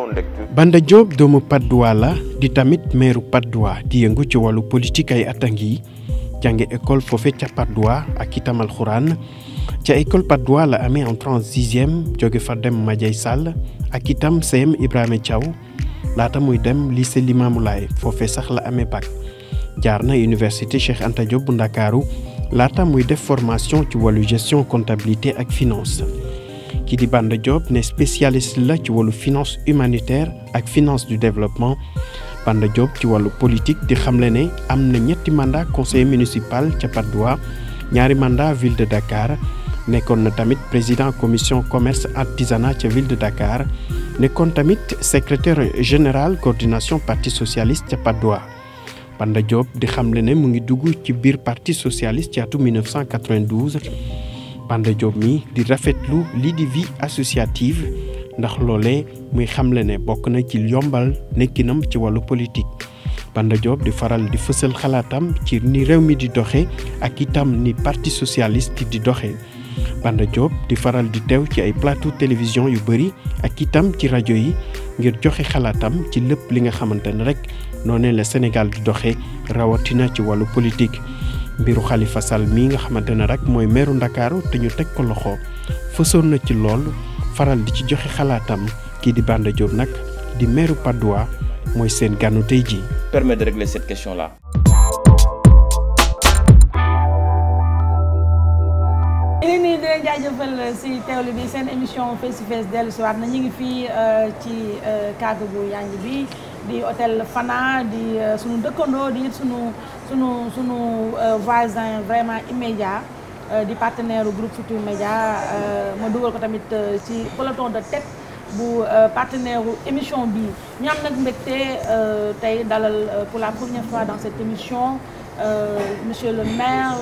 seconde lecture. Banda Diop doomu Patte d'Oie la di tamit meeru Patte d'Oie di yëngu ci wàllu politique ay at a ngi jànge école foofe ca Patte d'Oie ak itam alxuraan ca école Patte d'Oie la amee entrée en 6e jóge fa dem Madiaye Sall ak itam CM Ibrahima Thiaw laata muy dem lycée Limamoulaye foofe sax la amee bac jaar na université Cheikh Anta Diop bu Ndakaaru laata muy def formation ci wàllu gestion comptabilité ak finance ki di Banda Diop ne spécialiste la ci wàllu finance humanitaire ak finance du développement Banda Diop ci wàllu politique di xamle ne am na ñetti mandat conseiller municipal ca Patte d'Oie ñaari mandat ville de Dakar nekkoon na tamit président commission commerce artisanat ca ville de Dakar nekkoon tamit secrétaire général coordination parti socialiste ca Patte d'Oie Banda Diop di xamle ne mu ngi dugg ci biir parti socialiste ci atum 1992 Banda Diop mi di rafetlu lii di vie associative ndax loolee muy xamle ne bokk na ci yombal nekkinam ci wàllu politique Banda Diop di faral di fësal xalaatam ci ni réew mi di doxe ak itam ni parti socialiste di doxe Banda Diop di faral di teew ci ay plateau télévision yu bëri ak itam ci rajo yi ngir joxe xalaatam ci lépp li nga xamante ne rek noonee la Sénégal di doxe rawatina ci wàllu politique mbiru Khalifa Sall mi nga xamante ne rek mooy meeru Ndakaaru te ñu teg ko loxo fësoon na ci lool faral di ci joxe xalaatam kii di Banda Diop nag di meeru Patte d'Oie mooy seen gànnu tey ji Permet de régler cette question-là. ñu ngi nii di leen jaajëfal si teewlu bi seen émission face to face dellu si waat na ñu ngi fii ci cadre bu yanj bi di hôtel Fana di sunu dëkkandoo di sunu voisin vraiment immédiat di partenaire groupe Futurs Médias ma dugal ko tamit ci peloton de tête bu partenaire émission bi ñu am nag mbégte tey dalal pour la première fois dans cette émission monsieur le maire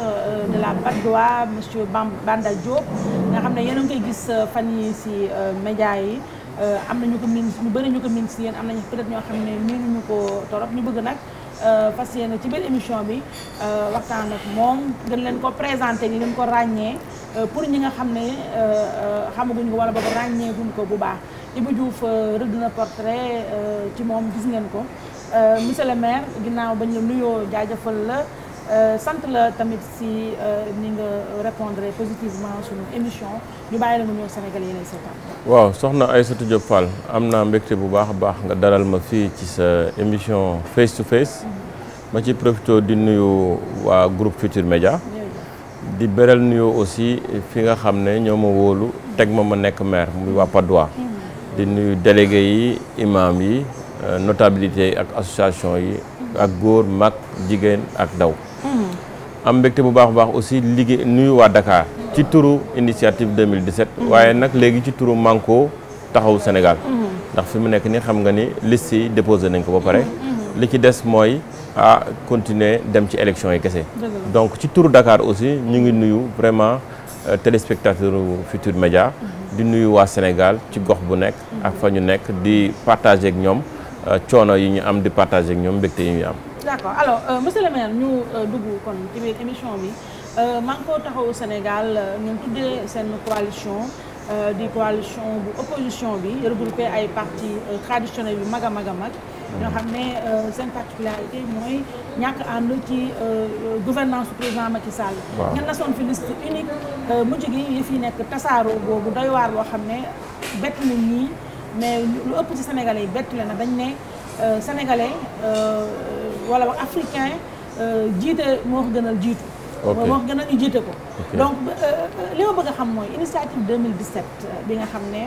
de la Patte d'Oie monsieur Banda Diop nga xam ne yéen a ngi koy gis fan yi si média yi am na ñu ko miin ñu bëri ñu ko miin si yéen am nañu peut-être ñoo xam ne miinuñu ko torop ñu bëgg nag fas yéene ci biir émission bi waxtaan ak moom gën leen ko présenté ni leen ko ràññee pour ñi nga xam ne xamaguñ ko wala boog ràññeeguñ ko bu baax Ibou Diouf rëdd na portrait ci moom gis ngeen ko monsieur le maire ginnaaw bañ la nuyoo jaajëfal la sant la tamit si ni nga répondre positivement sunu émission ñu bàyyi la nga ñëw Sénégal yi lay seetaan. waaw soxna Aïssatou Diop Fall am naa mbégte bu baax a baax nga dalal ma fii ci sa émission face to face ma ci profité di nuyu waa groupe Futurs Médias di beral nuyoo aussi fi nga xam ne ñoo ma wóolu teg ma nekk maire muy waa Patte d'Oie di nuyu délégué yi imam yi notabilité ak association yi ak góor mag jigéen ak ndaw am mbégte bu baax a baax aussi liggéey nuyu waa Dakar ci turu initiative 2017 waaye nag léegi ci turu Manko taxawu Sénégal ndax fi mu nekk ni xam nga ni liste yi déposé nañ ko ba pare li ci des mooy continuer dem ci élection yi kese donc ci turu Dakar aussi ñu ngi nuyu vraiment téléspectateur Futurs Médias di nuyu waa Sénégal ci gox bu nekk ak fa ñu nekk di partager ak ñoom coono yi ñu am di partager ak ñoom mbégte yi ñu am. d'accord alors monsieur le maire ñu dugg kon ci biir émission bi Manko taxawu Sénégal ñu tuddee seen coalition di coalition bu opposition bi regroupé ay partis traditionnels yu mag a mag a mag ñoo xam ne seen particularité mooy ñàkk ànd ci gouvernance du président Macky Sall. waaw ngeen nasoon fi liste unique mujj gi yi fi nekk tasaaroo boobu doy waar loo xam ne bett na ñii mais lu ëpp ci sénégalais yi bett la na dañ ne sénégalais wala africain jiite moo ko gënal jiitu. moo ko gënal ñu jiite ko. donc li ma bëgg a xam mooy initiative 2017 bi nga xam ne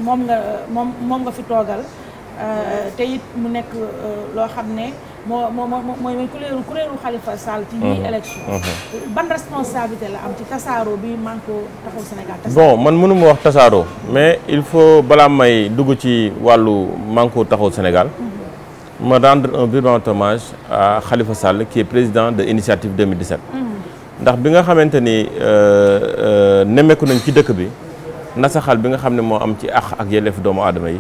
moom nga fi toogal te it mu nekk loo xam ne mooy kuréelu Khalifa Sall ci ñuy élection ban responsabilité la am ci tasaaroo bi Manko taxawu Sénégal. bon man mënuma wax tasaaroo mais il faut balaa may dugg ci wàllu Manko taxawu Sénégal ma rendre un vibrant hommage à Khalifa Sall qui est président de l'initiative 2017 ndax bi nga xamante ni nemmeeku nañ ci dëkk bi nasaxal bi nga xam ne moo am ci àq ak yelleef doomu aadama yi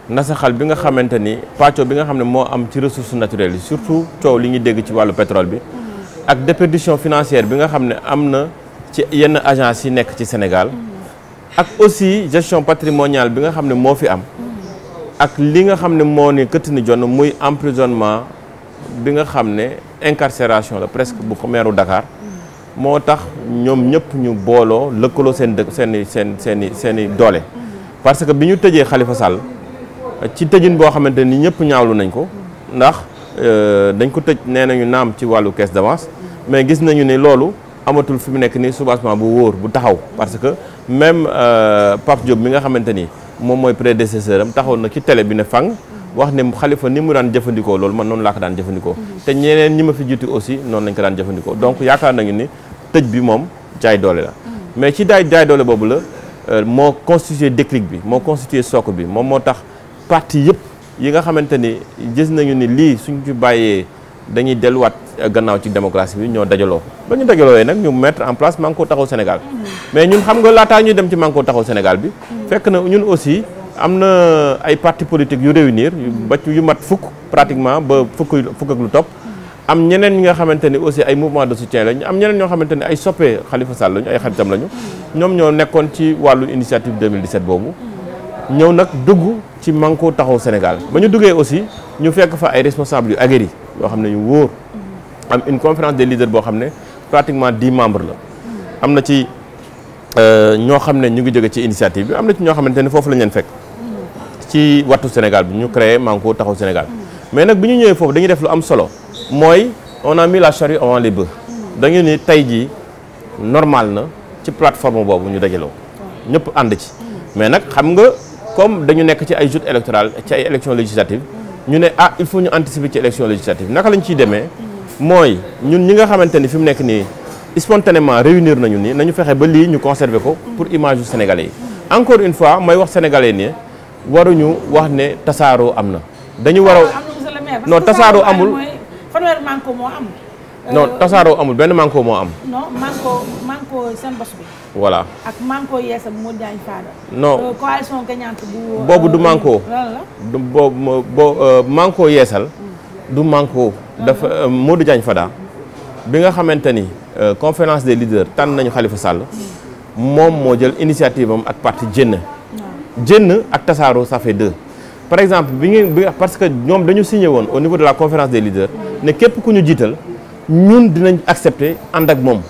nasaxal bi nga xamante ni pàccoo bi nga xam ne moo am ci ressources naturelles yi surtout coow li ñuy dégg ci wàllu pétrole bi ak déperdition financière bi nga xam ne am na ci yenn agence yi nekk ci Sénégal ak aussi gestion patrimoniale bi nga xam ne moo fi am ak li nga xam ne moo ni këtt ni jonn muy emprisonnement bi nga xam ne incarcération la presque bu ko meeru Dakar moo tax ñoom ñëpp ñu booloo lëkkaloo seen dëkk seeni doole parce que bi ñu tëjee Khalifa Sall ci tëjin boo xamante ni ñëpp ñaawlu nañ ko ndax dañ ko tëj nee nañu naam ci wàllu caisse d'avance mais gis nañu ni loolu amatul fi mu nekk nii soubassement bu wóor bu taxaw parce que même Pape Diop mi nga xamante ni moom mooy prédécesseur am taxaw na ci télé bi ne fang wax ne Khalifa ni mu daan jëfandikoo loolu man noonu laa ko daan jëfandikoo te ñeneen ñi ma fi jiitu aussi noonu lañ ko daan jëfandikoo donc yaakaar nañu ni tëj bi moom jaay doole la mais ci jaay doole boobu la moo constitué déclic bi moo constitué socle bi moom moo tax parti yëpp yi nga xamante ni gis nañu ni lii suñ ci bàyyee dañuy delluwaat gannaaw ci démocratie bi ñoo dajaloo ba ñu dajaloo nag ñu mettre en place Manko Taxawu Sénégal mais ñun xam nga laataa ñuy dem ci Manko Taxawu Sénégal bi fekk na ñun aussi am na ay partis politiques yu réunir yu mat fukk pratiquement ba fukk ak lu topp am ñeneen ñi nga xamante ni aussi ay mouvement de soutien lañu am ñeneen ñoo xamante ni ay soppee Khalifa Sall lañu ay xaritam lañu ñoom ñoo nekkoon ci wàllu initiative 2017 boobu ñëw nag dugg ci Manko Taxawu Sénégal ba ñu duggee aussi ñu fekk fa ay responsables yu aguerris yoo xam ne ñu wóor am une conférence des leaders boo xam ne pratiquement 10 membres la am na ci ñoo xam ne ñu ngi jóge ci initiative bi am na ci ñoo xamante ne foofu lañ leen fekk ci wattu Sénégal bi ñu créé Manko Taxawu Sénégal mais nag bi ñu ñëwee foofu dañuy def lu am solo mooy on a mis la charrue avant les bœufs dañu ni tey jii normal na ci plateforme boobu ñu dajaloo ñëpp ànd ci mais nag xam nga comme dañu nekk ci ay joutes électorales ci ay élections législatives ñu ne il faut ñu anticiper ci élections législatives naka lañ ciy demee mooy ñun ñi nga xamante ni fi mu nekk nii spontanément réunir nañu ni nañu fexe ba lii ñu conserver ko pour image yu sénégalais yi encore une fois mooy wax sénégalais ni waruñu wax ne tasaaroo am na dañu war a non tasaaroo amul fanweeri Manko moo am non tasaaroo amul benn Manko moo am non Manko seen bos bi voilà ak Manko yeesal moo Diagne Fada non coalition gagnante bu boobu du Manko lan la du boobu Manko yeesal du Manko dafa Modou Diagne Fada bi nga xamante ni conférence des leaders tànn nañu Khalifa Sall moom moo jël initiative am ak parti Jënn ak tasaaroo ça fait 2 par exemple parce que ñoom dañu signé woon au niveau de la conférence des leaders ne képp ku ñu jiital ñun dinañ accepter ànd ak moom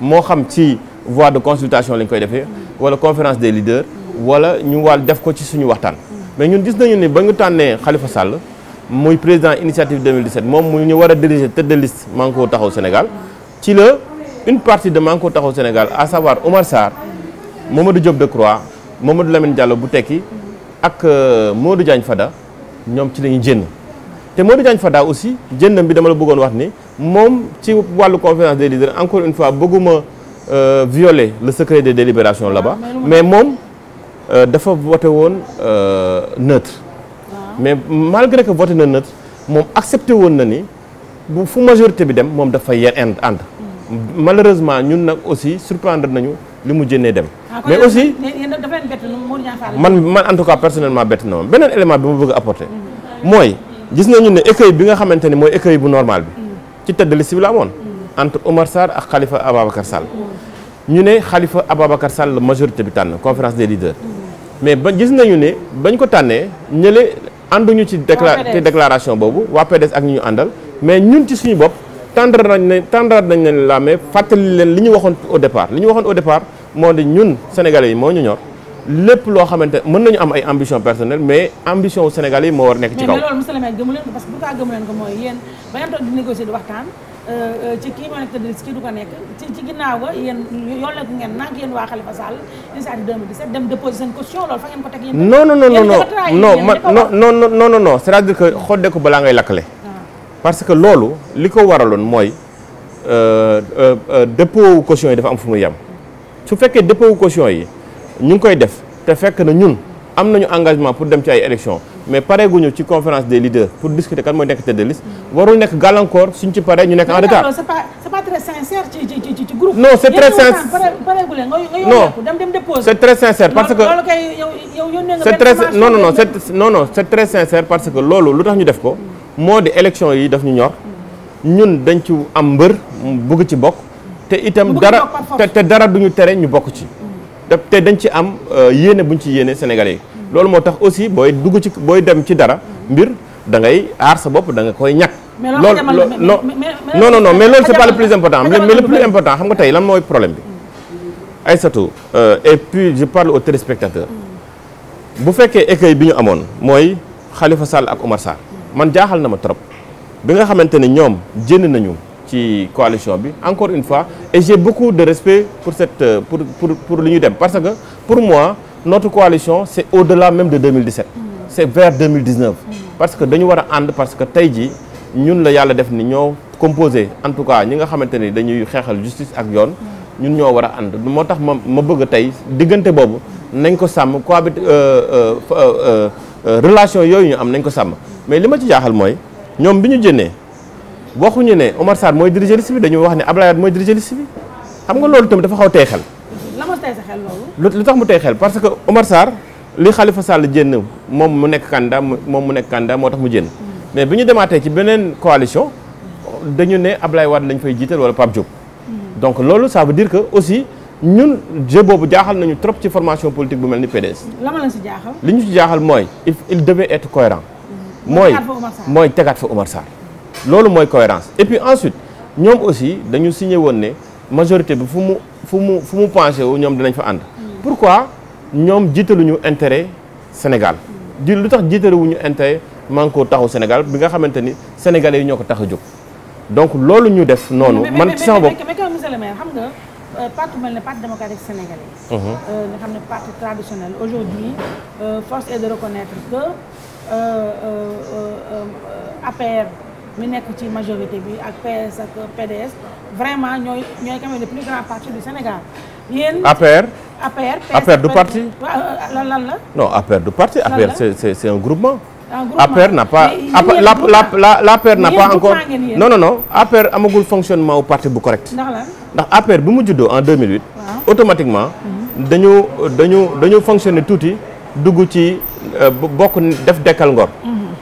moo xam ci voie de consultation lañ koy defee wala conférence des leaders wala ñu wàll def ko ci suñu waxtaan mais ñun gis nañu ni ba ñu tànnee Khalifa Sall muy président initiative 2017 moom mu ñu war a diriger tête de liste Manko Taxawu Sénégal ci la une partie de Manko Taxawu Sénégal à savoir Omar Sarr Mamadou Diop Decroix Mamadou Lamine Diallo bu tekki ak Modou Diagne Fada ñoom ci la ñu jënn te Modou Diagne Fada aussi jënnam bi dama la bëggoon wax ni moom ci wàllu conférence des leaders encore une fois bëgguma violer le secret des délibérations là-bas mais moom dafa voté woon neutre mais malgré que voté na neutre moom accepté woon na ni bu fu majorité bi dem moom dafa ànd malheureusement ñun nag aussi surprendre nañu li mu jënnee dem mais aussi man en tout cas personnellement bett na ma beneen élément bi ma bëgg a apporter mooy gis nañu ne écueil bi nga xamante ni mooy écueil bu normal bi ci tête de liste bi la amoon entre Omar Sarr ak Khalifa Ababacar Sall ñu ne Khalifa Ababacar Sall la majorité bi tànn conférence des leaders mais ba gis nañu ne bañ ko tànnee ñële ànduñu ci déclaration boobu waa PDS ak ñu ñu àndal mais ñun ci suñu bopp tendre nañ leen la mais fàttali leen li ñu waxoon au départ moo di ñun sénégalais yi moo ñu ñor lépp loo xamante mën nañu am ay ambition personnelle mais ambition wu sénégalais yi moo war nekk ci kaw. mais loolu monsieur le maire gëmu leen ko parce que bu kaa gëmu leen ko mooy yéen ba ngeen toog di négocier di waxtaan ci kii moo nekk tëdd kii du ko nekk ci ginnaaw ga yéen yolle ko ngeen nank yéen waa Khalifa Sall initiative 2017 dem déposer seen caution loolu fa ngeen ko teg yéen non c'est-à-dire que xodde ko balaa ngay lakkale parce que loolu li ko waraloon mooy dépôt caution yi dafa am fu muy yem su fekkee dépôt caution yi ñu ngi koy def te fekk na ñun am nañu engagement pour dem ci ay élections mais pareeguñu ci conférence des leaders pour discuter kan mooy nekk tête de liste warul nekk gàllankoor suñ ci paree ñu nekk en retard. c'est pas très sincère ci groupe. non c'est très sincère non dem déposer. c'est très sincère parce que loolu kay yow yónnee nga c'est très non c'est très sincère parce que loolu lu tax ñu def ko moo di élection yi daf ñu ñor ñun dañ ci am mbër bëgg ci bokk te itam dara te dara duñu tere ñu bokk ci te dañ ci am yéene buñ ci yéene Sénégalais yi loolu moo tax aussi booy dugg ci booy dem ci dara mbir da ngay aar sa bopp da nga koy ñàkk loolu non mais loolu c'est pas le plus important mais le plus important xam nga tey lan mooy problème bi Aïssatou et puis je parle aux téléspectateurs bu fekkee écueil bi ñu amoon mooy Khalifa Sall ak Oumar Sarr man jaaxal na ma trop bi nga xamante ne ñoom jënd nañu ci coalition bi encore une fois et j'ai beaucoup de respect pour cette pour li ñu dem parce que pour moi notre coalition c'est au-delà même de 2017 c'est vers 2019 parce que dañu war a ànd parce que tey jii ñun la yàlla def ni ñoo composé en tout cas ñi nga xamante ni dañuy xeexal justice ak yoon ñun ñoo war a ànd moo tax ma bëgg tey diggante boobu nañ ko sàmm cohabit relation yooyu ñu am nañ ko sàmm mais li ma ci jaaxal mooy ñoom bi ñu jënnee waxuñu ne Oumar Sarr mooy diriger liste bi dañu wax ne Abdoulaye Wade mooy diriger liste bi xam nga loolu tamit dafa xaw tey xel. la ma tey sa xel loolu. lu tax mu tey xel parce que Oumar Sarr li Khalifa Sall jënn moom mu nekk candidat moo tax mu jënn mais bi ñu demaatee ci beneen coalition dañu ne Abdoulaye Wade lañ fay jiital wala Pape Diop. donc loolu ça veut dire que aussi ñun jeu boobu jaaxal nañu trop ci formation politique bu mel ni PDS. la ma leen si jaaxal. li ñu ci jaaxal mooy il devait être cohérent mooy tegaat fa Oumar Sarr loolu mooy cohérence et puis ensuite ñoom aussi dañu signé woon ne majorité bi fu mu penché wu ñoom dinañ fa ànd pourquoi ñoom jiitaluñu intérêt Sénégal lu tax jiitaluwuñu intérêt Manko Taxawu Sénégal bi nga xamante ni sénégalais yi ñoo ko tax a jóg donc loolu ñu def noonu man ci sama bopp mais monsieur le maire xam nga parti mel ne parti démocratique sénégalais nga xam ne parti traditionnel aujourd'hui force est de reconnaître que APR mi nekk ci majorité bi ak PS ak PDS vraiment ñooy quand même le plus grand parti du Sénégal yéen APR du parti lan la non APR du parti APR c'est un groupement APR n'a pas l'APR n'a pas encore non APR amagul fonctionnement au parti bu correct ndax APR bi mu juddoo en 2008 automatiquement dañu fonctionner tuuti dugg ci bokk def dekkal ngor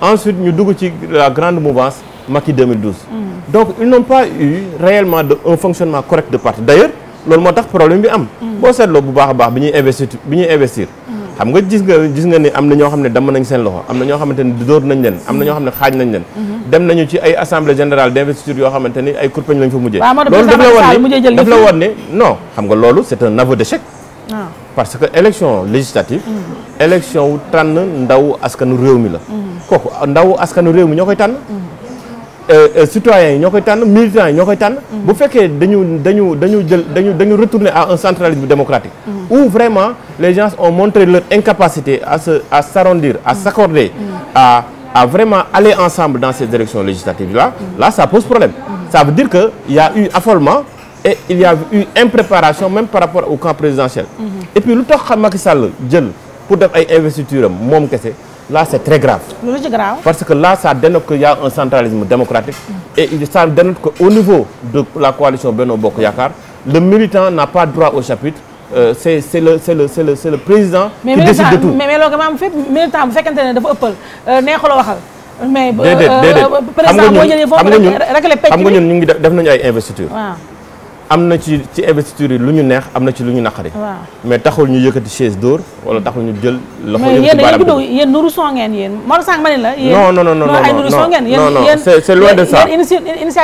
ensuite ñu dugg ci la grande mouvance Macky 2012 donc ils n'ont pas eu réellement un fonctionnement correct de parti d'ailleurs loolu moo tax problème bi am boo seetloo bu baax a baax bi ñuy investir xam nga gis nga ni am na ñoo xam ne damm nañ seen loxo am na ñoo xamante ni dóor nañ leen am na ñoo xam ne xaaj nañ leen dem nañu ci ay assemblée générale d'investiture yoo xamante ni ay kurpañ lañ fa mujjee loolu daf la woon ne non xam nga loolu c'est un aveu d'échec parce que élection législative élection wu tànn ndaw askanu réew mi la kooku ndaw askanu réew mi ñoo koy tànn citoyens yi ñoo koy tànn militants yi ñoo koy tànn bu fekkee dañu retourner à un centralisme démocratique où vraiment les gens ont montré leur incapacité à s'arrondir à s'accorder à vraiment aller ensemble dans ces élections législatives là ça pose problème ça veut dire que il y a eu affolement et il y a eu impréparation même par rapport au camp présidentiel et puis lu tax Macky Sall jël pour def ay investiture am moom kese là c'est très grave. Parce que là ça dénote qu'il y a un centralisme démocratique et ça dénote qu'au niveau de la coalition Benno Bokk Yaakaar le militant n'a pas droit au chapitre c'est le président qui décide de tout. mais loolu maanaam fépp militant bu fekkente ne dafa ëppal neexul a waxal. mais déedéet président boo jëlee foofu rek xam nga ñun ñu ngi def nañu ay investiture. am na ci investiture yi lu ñu neex am na ci lu ñu naqari. mais taxul ñu yëkkati chaise d'or wala taxul ñu jël. loxo yëkkati baaraam mais yéen nuru soo ngeen yéen moo sànq ma ne la. non c'est loin de ça.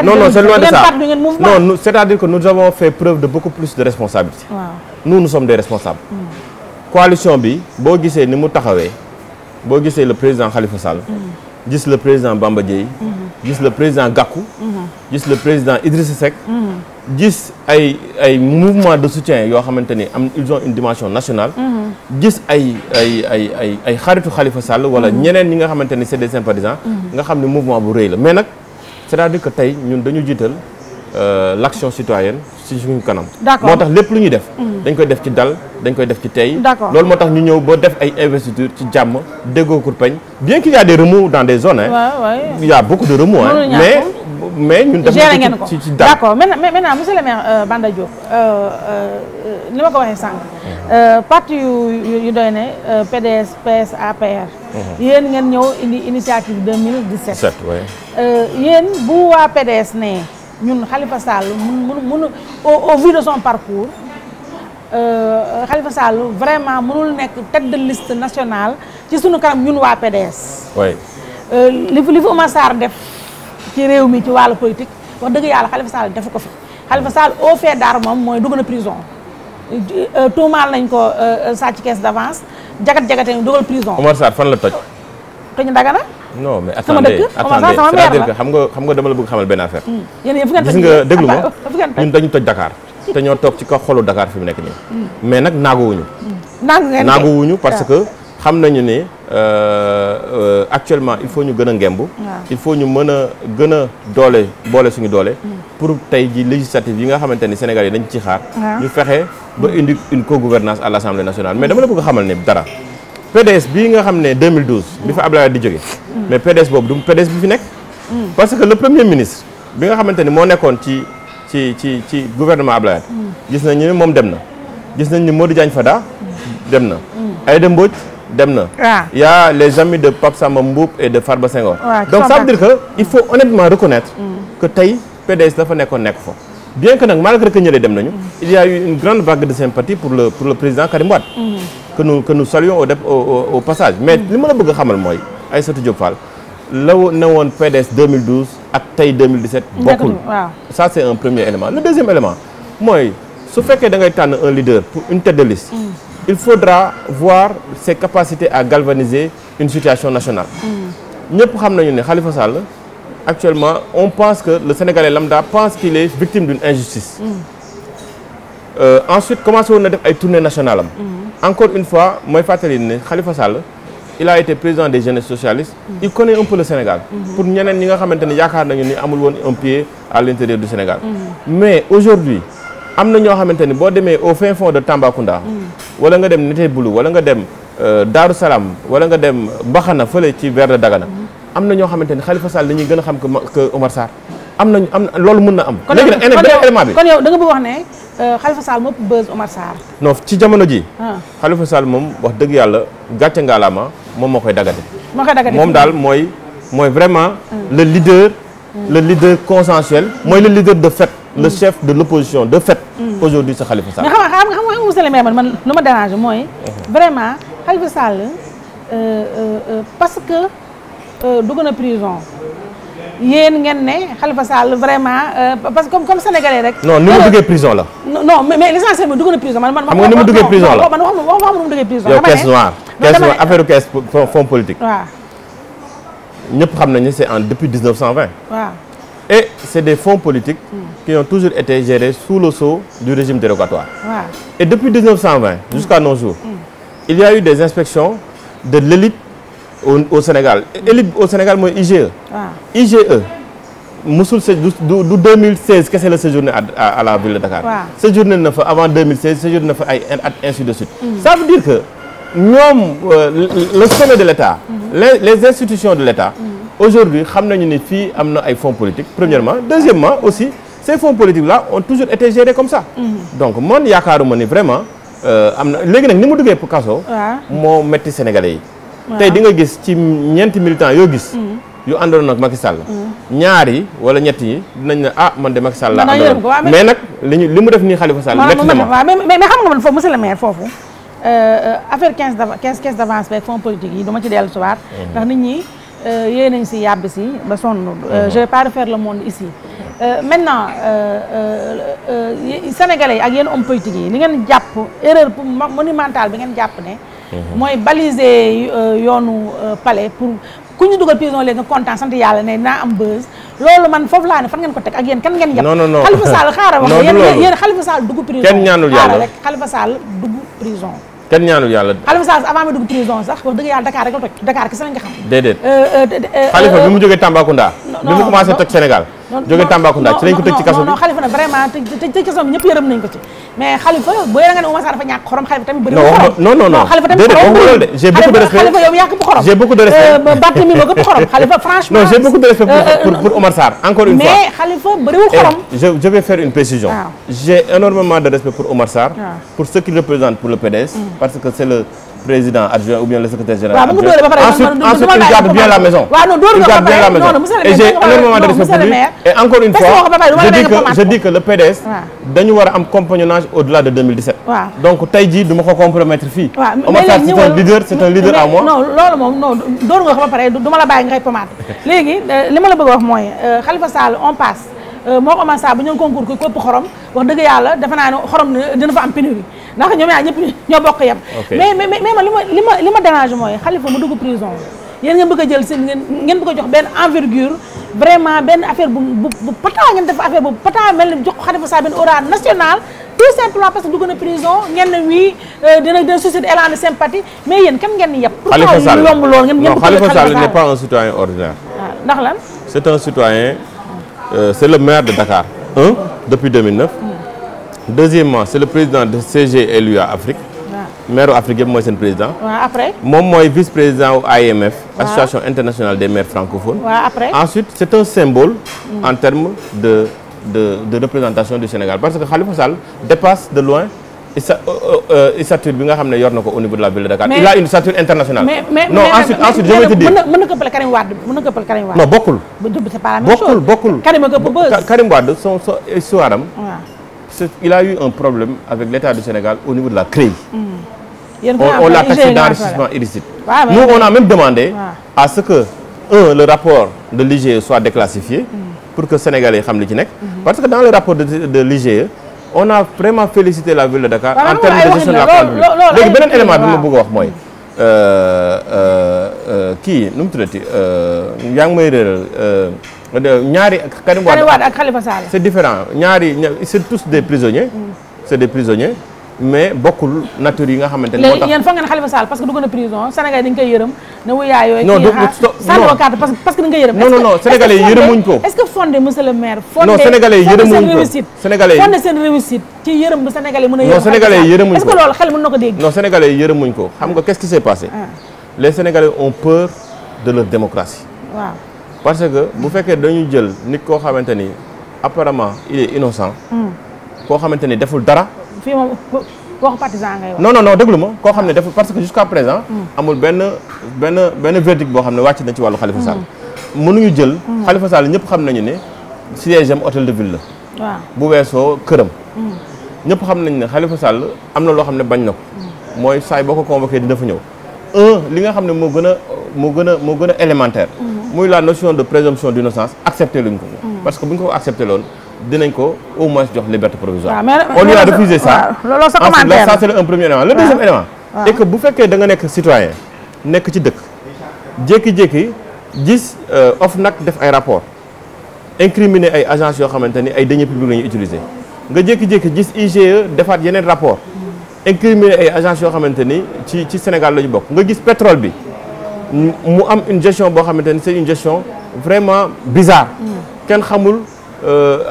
non c'est loin de ça non c'est-à-dire que nous avons fait preuve de beaucoup plus de responsabilité. nous sommes des responsables. coalition bi boo gisee ni mu taxawee boo gisee le président Khalifa Sall. gis le président Bamba Dièye. gis le président Gakou. gis le président Idrissa Seck. gis ay mouvement de soutien yoo xamante ni ils ont une dimension nationale. gis ay xaritu Khalifa Sall wala ñeneen ñi nga xamante ni c'est des sympathisants. nga xam ne mouvement bu rëy la mais nag c'est-à-dire que tey ñun dañu jiital l'action citoyenne ci suñu kanam. moo tax lépp lu ñuy def. dañ koy def ci dal dañ koy def ci tey. loolu moo tax ñu ñëw ba def ay investiture ci jàmm déggoo kurpeñ bien qu'il y a des remous dans des zones. il y a beaucoup de remous mais ñun def nañ ko ci dal. d'accord maintenant monsieur le maire Banda Diop li ma ko waxee sànq. parti yu doy ne PDS PS APR. yéen ngeen ñëw indi initiative 2017. yéen bu waa PDS ne ñun Khalifa Sall mun au vu de son parcours Khalifa Sall vraiment mënul nekk tête de liste nationale ci sunu kanam ñun waa PDS. oui. li fi Oumar Sarr def ci réew mi ci wàllu politique wax dëgg yàlla Khalifa Sall defu ko fi Khalifa Sall au fait d'art moom mooy dugg na prison tuumaal nañ ko sàcc caisse d'avance jagat-jagatee ñu dugal prison. Oumar Sarr fan la toj. toj Dagana. non mais sama dëkk c'est-à-dire que xam nga dama la bëgg xamal benn affaire. yéen fu ngeen gis nga déglu ma ñun dañu toj Dakar. te ñoo toog ci kaw xolu Dakar fi mu nekk nii. mais nag naaguwuñu. naaguwuñu parce que xam nañu ne actuellement il faut ñu gën a ngemb. il faut ñu mën a gën a boole suñu doole. pour tey ji législative yi nga xamante ni Sénégal yi dañ ci xaar. ñu fexe ba indi une co-gouvernance à l'Assemblée nationale mais dama la bëgg a xamal ne dara. PDS bii nga xam ne 2012. bi fa Abdoulaye di jóge. mais PDS boobu du PDS bi fi nekk. parce que le premier ministre bi nga xamante ni moo nekkoon ci gouvernement Abdoulaye. gis nañu ne moom dem na. gis nañ ni Modou Diagne Fada dem na. Aïda Mbodj dem na. y a les amis de Pape Samba Mboup et de Farba Senghor. donc ça veut dire que il faut honnêtement reconnaître que tey PDS dafa nekkoon nekk fa. bien que nag malgré que ñële dem nañu. il y a eu une grande vague de sympathie pour le président Karim Wade. que nous saluons au passage. mais li ma la bëgg a xamal mooy Aïssatou Diop Fall la ne woon PDS 2012 ak tey 2017. bokkul ça c'est un premier élément. le deuxième élément mooy su fekkee da ngay tànn un leader pour une tête de liste. il faudra voir ses capacités à galvaniser une situation nationale. ñëpp xam nañu ne Khalifa Sall actuellement on pense que le Sénégalais lambda pense qu'il est victime d'une injustice. Ensuite commencé woon na def ay tournées nationales am. encore une fois mooy fàttali ne Khalifa Sall il a été président des jeunesses socialistes. il connaît un peu le Sénégal. pour ñeneen ñi nga xamante ni yaakaar nañu ni amul woon un pied à l'intérieur du Sénégal. mais aujourd'hui am na ñoo xamante ni boo demee au fin fond de Tambacounda. wala nga dem Netebulu wala nga dem Darou Salam wala nga dem Mbaxana fële ci vers de Dagana. am na ñoo xamante ni Khalifa Sall dañuy gën a xam que Omar Sarr. am loolu mën na am. léegi nag beneen élément bi kon yow da nga bëgg wax ne Khalifa Sall moo ëpp buzz Omar Sarr. non ci jamono ji Khalifa Sall moom wax dëgg yàlla gàcce ngaalaama moom moo koy dagate. moom daal mooy vraiment le leader consensuel. mooy le leader de fait. le chef de l'opposition de fait. aujourd'hui c'est Khalifa Sall. mais xam nga monsieur le maire man lu ma dérange mooy. vraiment Khalifa Sall parce que dugg na prison. yéen ngeen ne Khalifa Sall vraiment parce que comme sénégalais rek. non ni mu duggee prison la. non mais l'essentiel mooy dugg na prison man. xam nga ni mu duggee prison la man waxuma nu mu duggee prison. yow caisse noire affaire caisse fonds politique. waaw. ñëpp xam nañu c'est depuis 1920. waaw. et c'est des fonds politiques. qui ont toujours été gérés sous le sceau du régime dérogatoire. waaw. et depuis 1920 jusqu'à nos jours. il y a eu des inspections de l'élite au Sénégal. élite au Sénégal mooy IGE. IGE musul du 2016 kese la séjourné à la ville de Dakar. séjourné na fa avant 2016 séjourné na fa ay at ainsi de suite. ça veut dire que ñoom le sommet de l'État. les institutions de l'État. aujourd'hui xam nañu ni fii am na ay fonds politiques premièrement deuxièmement aussi ces fonds politiques là ont toujours été gérés comme ça. donc man yaakaaruma ni vraiment am na léegi nag ni mu duggee kaso. moo metti Sénégalais yi. tey di nga gis ci ñeenti militants yoo gis. yu àndoon ak Macky Sall. ñaar yi wala ñett yi dinañ ne man de Macky Sall laa àndoon mais nag li mu def nii Khalifa Sall. métti na ma mais xam nga man foofu monsieur le maire foofu affaire caisse d'avance beeg fonds politique yi dama ci dellu si waat ndax nit ñi yéen nañ si yàbb si ba sonn. je vais pas refaire le monde ici. maintenant sénégalais yi ak yéen hommes politiques yi li ngeen jàpp erreur monumentale bi ngeen jàpp ne. mooy baliser yoonu palais pour ku ñu dugal prison léegi nga kontaan sant yàlla ne naa am buzz loolu man foofu laa ne fan ngeen ko teg ak yéen kan ngeen jàpp. non Khalifa Sall xaaral wax yéen Khalifa Sall dugg prison. kenn ñaanul yàlla xaaral rek Khalifa Sall dugg prison. kenn ñaanul yàlla. Khalifa Sall avant mi dugg prison sax wax dëgg yàlla Dakar rek la toj Dakar kese lañ nga xam. déedéet Khalifa bi mu jógee Tambacounda. bi mu commencé toj Sénégal. jógee Tambacounda ci lañ ko tëj ci kaso bi. non Khalifa nag vraiment tëj kaso bi ñëpp yërëm nañ ko ci mais Khalifa boo nga ne Oumar Sarr dafa ñàkk xorom Khalifa tamit bëri xorom. non Khalifa tamit déedéet waxuma loolu de j'ai beaucoup de respect. Khalifa yow yaa ko xorom. j'ai beaucoup de respect. Barthélémy moo gëpp xorom Khalifa franchement. non j'ai beaucoup de respect pour Oumar Sarr encore une fois. mais Khalifa bëriwul xorom. je vais faire une précision. j'ai énormément de respect pour Oumar Sarr. pour ce qu'il représente pour le PDS. parce que c'est président adjoint ou bien le secrétaire général. waaw bu nga dóoree ba pare ensuite il garde bien la maison. waaw non dóor nga ba pare non monsieur le maire et j'ai énormément de respect pour lui. Et encore une fois je dis que le PDS. dañu war a am compagnonnage au-delà de 2017. waaw donc tey jii du ma ko compromettre fii. waaw Omar Sarr c'est un leader à moi. non loolu moom non dóor nga ko ba pare du ma la bàyyi nga koy pommade. léegi li ma la bëgg a wax mooy Khalifa Sall on passe moo Omar Sarr bu ñu concours ko képp xorom wax dëgg yàlla defe naa ne xorom dina fa am pénurie ndax ñoom ñaar ñëpp ñoo bokk yem. mais man li ma dérange mooy Khalifa mu dugg prison yéen ngeen bëgg a jël seen ngeen bëgg a jox benn envergure vraiment benn affaire bu pataa ngeen def affaire bu pataa mel ni jox ko Khalifa Sall benn aura nationale tout simplement parce que dugg na prison ngeen ne wii dina susciter élan de sympathie mais yéen kan ngeen yëpp. Khalifa Sall lu yomb lool ngeen Khalifa Sall n'est pas un citoyen ordinaire. ndax lan. c'est un citoyen c'est le maire de Dakar depuis 2009. Deuxièmement c'est le président de CGLUA Afrique. maire Afrique yëpp mooy seen président. waaw après. moom mooy vice-président wu AIMF. association internationale des maires francophones. waaw après. ensuite c'est un symbole. en termes de représentation du Sénégal parce que Khalifa Sall dépasse de loin stature bi nga xam ne yor na ko au niveau de la ville de Dakar. il a une stature internationale. non ensuite je vais te dire mën na këppale Karim Wade non bokkul. c'est pas la même chose. bokkul Karim a këpp bës. Karim Wade son histoire am. il a eu un problème avec l'État du Sénégal au niveau de la CREI. On l'a taxé d'enrichissement illicite. Nous, on a même demandé à ce que, le rapport de l'IGE soit déclassifié pour que les Sénégalais sachent ce qui est. Parce que dans le rapport de l'IGE, on a vraiment félicité la ville de Dakar en termes de gestion de la commune. Donc, un élément que je veux dire, qui, nous ñaari Karim Wade ak Khalifa Sall c'est différent c'est tous des prisonniers. c'est des prisonniers mais bokkul nature yi nga xamante ne moo tax. yéen foog ngeen Khalifa Sall parce que dugg na prison Sénégal dañ koy yërëm ne wuyaay yooyu. non parce que dañ koy yërëm. non sénégalais yi yërëmuñ ko. est-ce que fondé monsieur le maire. non sénégalais yi yërëmuñ ko sénégalais yi fondé seen réussite ci yërëm bu sénégalais mën a yërëm. non sénégalais yi yërëmuñ ko est-ce que loolu xel mën na ko dégg. non sénégalais yi yërëmuñ ko xam nga qu'est-ce qui s'est passé. les sénégalais ont peur de leur démocratie. waaw. parce que bu fekkee dañu jël nit koo xamante ni apparemment il est innocent. koo xamante ni deful dara. fii moom waxu partisan ngay wax. non déglu ma koo xam ne deful parce que jusqu'à présent. amul benn verdict boo xam ne wàcc na ci wàllu Khalifa Sall. mënuñu jël. Khalifa Sall ñëpp xam nañu ne siège am hôtel de ville la. waaw bu weesoo këram. ñëpp xam nañu ne Khalifa Sall am na loo xam ne bañ na ko. mooy saay boo ko convoqué dina fa ñëw. li nga xam ne moo gën a élémentaire. muy la notion de présomption d'innocence accepté luñ ko. parce que bu ñu ko accepté loon dinañ ko au moins jox liberté provisoire. on lui a refusé ça. loolu sa commentaire ça c'est un premier élément. le deuxième élément. et que bu fekkee da nga nekk citoyen nekk ci dëkk jékki-jékki gis OFNAC def ay rapport incriminer ay agences yoo xamante ni ay deniers publics la ñuy utiliser nga jékki-jékki gis IGE defaat yeneen rapport incriminer ay agences yoo xamante ni ci Sénégal la ñu bokk nga gis pétrole bi mu am une gestion boo xamante ni c'est une gestion vraiment bizarre. kenn xamul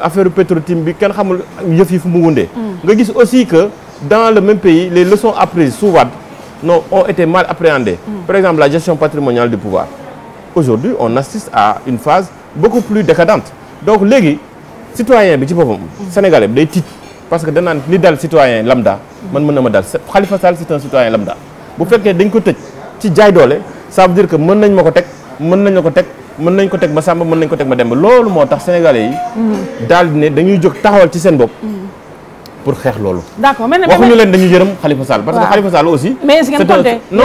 affaire Petro-Tim bi kenn xamul yëf yi fu mu wundee. nga gis aussi que dans le même pays les leçons apprises sous Wade ont été mal appréhendées. par exemple la gestion patrimoniale du pouvoir. aujourd'hui on assiste à une phase beaucoup plus décadente donc léegi citoyen bi ci boppam. sénégalais bi day tiit parce que danaan li dal citoyen lambda. man mën na ma dal Khalifa Sall c'est un citoyen lambda. bu fekkee dañ ko tëj ci jaay doole ça veut dire que mën nañ ma ko teg mën nañ ko teg ma Samba mën nañ ko teg ma Demba loolu moo tax sénégalais yi. daal di ne dañuy jóg taxawal ci seen bopp. pour xeex loolu. d'accord mais waxuñu leen dañuy yërëm Khalifa Sall. parce que Khalifa Sall aussi. mais est-ce que ngeen compté non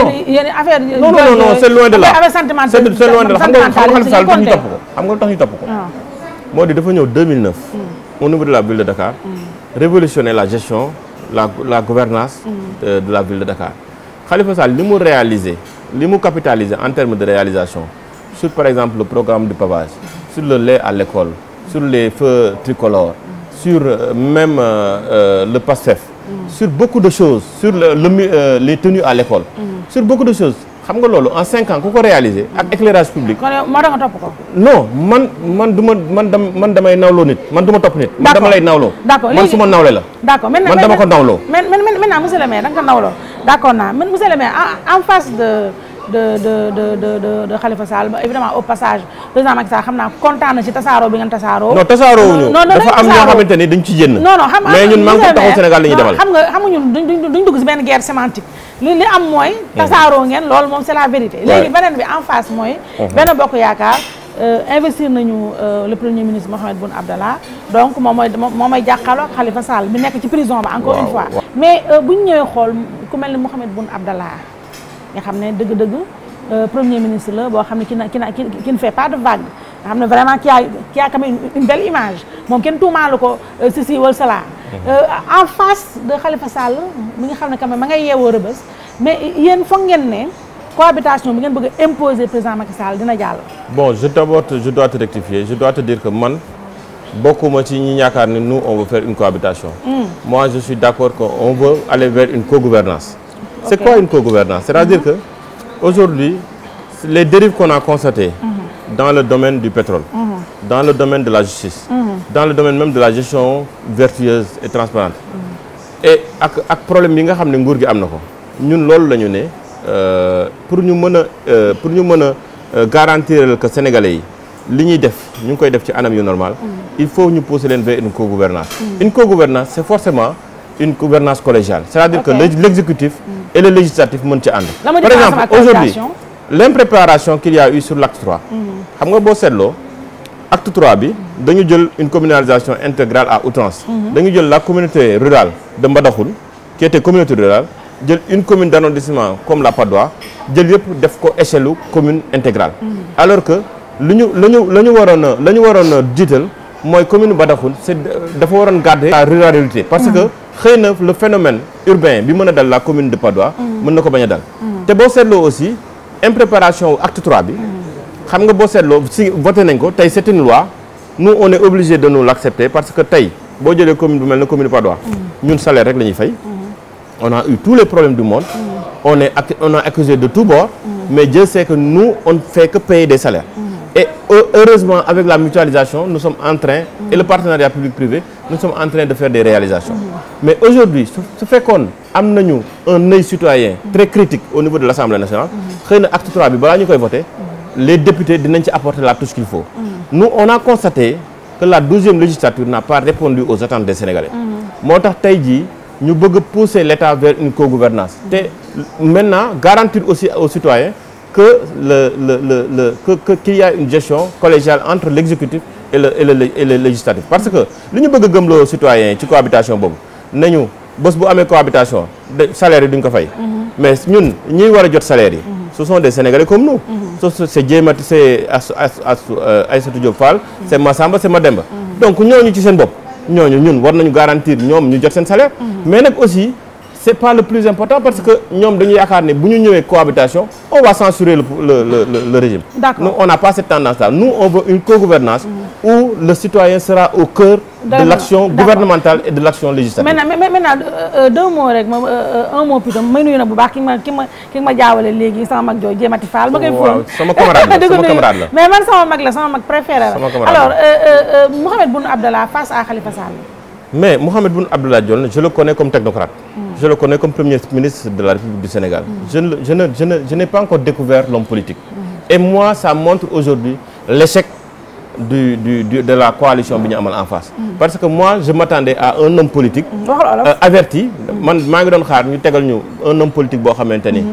affaire non c'est loin de là c'est loin de là xam nga Khalifa Sall tax ñu topp ko xam nga lu tax ñu topp ko. moo di dafa ñëw 2009. au niveau de la ville de Dakar. révolutionner la gestion la gouvernance de la ville de Dakar. Khalifa Sall li mu réalisé li mu capitalisé en termes de réalisation sur par exemple le programme du pavage sur le lait à l'école sur les feux tricolores sur même le PASTEF sur beaucoup de choses sur les tenues à l'école sur beaucoup de choses xam nga loolu en 5 ans ku ko réalisé ak éclairage public. kon moo tax nga topp ko. non man damay nawloo nit man du ma topp nit. man dama lay nawloo. d'accord man su ma nawle la. d'accord man dama ko nawloo. maintenant monsieur le maire da nga ko nawloo d'accord naa monsieur le maire en face de de Khalifa Sall évidemment au passage président Macky Sall xam naa kontaan na ci tasaaroo bi ngeen tasaaroo. non tasaaroowuñu dafa am ñoo xamante ni dañ ci génn. non xam nga mais ñun maa ngi ko taxaw Sénégal la ñuy demal. xam nga ñun duñ dugg ci benn guerre sémantique li am mooy. tasaaroo ngeen loolu moom c'est la vérité. léegi beneen bi en face mooy. Benno Bokk Yaakaar. Investir nañu le premier ministre Mahammed Boun Abdallah donc moom mooy jàkkaarloo ak Khalifa Sall mi nekk ci prison ba encore une fois. mais bu ñu ñëwee xool ku mel ni Mahammed Boun Abdallah nga xam ne dëgg-dëgg premier ministre la boo xam ne qui ne fait pas de vague nga xam ne vraiment qui a quand même une belle image moom kenn tuumaalu ko ceci wala cela. en face de Khalifa Sall mi nga xam ne quand même ma ngay yeewoo Rebeuss mais yéen foog ngeen ne. cohabitation bi ngeen bëgg a imposer président Macky Sall dina jàll. bon je dois te rectifier je dois te dire que man bokkuma ci ñi yaakaar ni nous on veut faire une cohabitation. Moi je suis d'accord qu'on veut aller vers une co-gouvernance. C'est quoi une co-gouvernance? C'est-à-dire que aujourd'hui les dérives qu'on a constatées dans le domaine du pétrole, dans le domaine de la justice, dans le domaine même de la gestion vertueuse et transparente et ak problème yi nga xam ne nguur gi am na ko ñun loolu la ñu ne. Pour ñu mën a garantir que sénégalais yi li ñuy def ñu ngi koy def ci anam yu normal il faut ñu pousser leen vers une co-gouvernance une co-gouvernance c'est forcément une gouvernance collégiale c'est-à-dire que l'exécutif et le législatif mën ci ànd par exemple aujourd'hui l'impréparation qu'il y a eu sur l'acte 3 xam nga boo seetloo acte 3 bi dañu jël une communalisation intégrale à outrance dañu jël la communauté rurale de Mbadakhoune qui était communauté rurale jël une commune d'arrondissement comme la Patte d'Oie jël yëpp def ko échelle commune intégrale alors que la ñu waroon a jiital mooy commune Mbadakhoune c'est dafa waroon garder la ruralité parce que xëy na le phénomène urbain bi mën a dal la commune de Patte d'Oie mën na ko bañ a dal te boo seetloo aussi impréparation acte 3 bi xam nga boo seetloo si voté nañ ko tey c'est une loi nous on est obligé de nous l'accepter parce que tey boo jëlee commune bu mel ne commune Patte d'Oie ñun salaire rek la ñuy fay. On a eu tous les problèmes du monde. On a accusé de tous bords. Mais Dieu sait que nous, on ne fait que payer des salaires. Et heureusement, avec la mutualisation, nous sommes en train, et le partenariat public-privé, nous sommes en train de faire des réalisations. Mais aujourd'hui, ce fait qu'on a un œil citoyen très critique au niveau de l'Assemblée nationale, acte 3, les députés vont apporter la touche qu'il faut. Nous, on a constaté que la 12e législature n'a pas répondu aux attentes des Sénégalais. Nous voulons pousser l'État vers une co-gouvernance. Et maintenant, garantir aussi aux citoyens que qu'il y a une gestion collégiale entre l'exécutif et le législatif. Parce que nous voulons que les citoyens ci cohabitation bobu nañu bés bu amé cohabitation salaire yi duñ ko fay. Mais ñun ñi wara jot salaire yi ce sont des Sénégalais comme nous. C'est Djemati, c'est Aïssatou Diop Fall, c'est Massamba, c'est Mademba. Donc ñooñu ci seen bopp ñun war nañu garantir ñoom ñu jot seen salaire. Mais nag aussi c'est pas le plus important parce que ñoom dañu yaakaar ne bu ñu ñëwee cohabitation on va censurer le régime. Nous on n'a pas cette tendance-là. Nous on veut une co-gouvernance où le citoyen sera au cœur de l'action gouvernementale et de l'action législative. Maintenant deux mots rek un mot plutôt may nuyu na bu baax ki ma jaawale léegi sama mag jooju Djemati Fall ma koy fóon sama camarade la mais man sama mag préféré la. Alors Mahammed Boun Abdallah face à Khalifa Sall. Mais Mahammed Boun Abdallah Dionne, je le connais comme technocrate. Je le connais comme premier ministre de la République du Sénégal. Je n'ai pas encore découvert l'homme politique. Et moi, ça montre aujourd'hui l'échec de la coalition bi ñu amal en face. Parce que moi, je m'attendais à un homme politique averti. Man maa ngi doon xaar ñu tegal ñu un homme politique boo xamante ni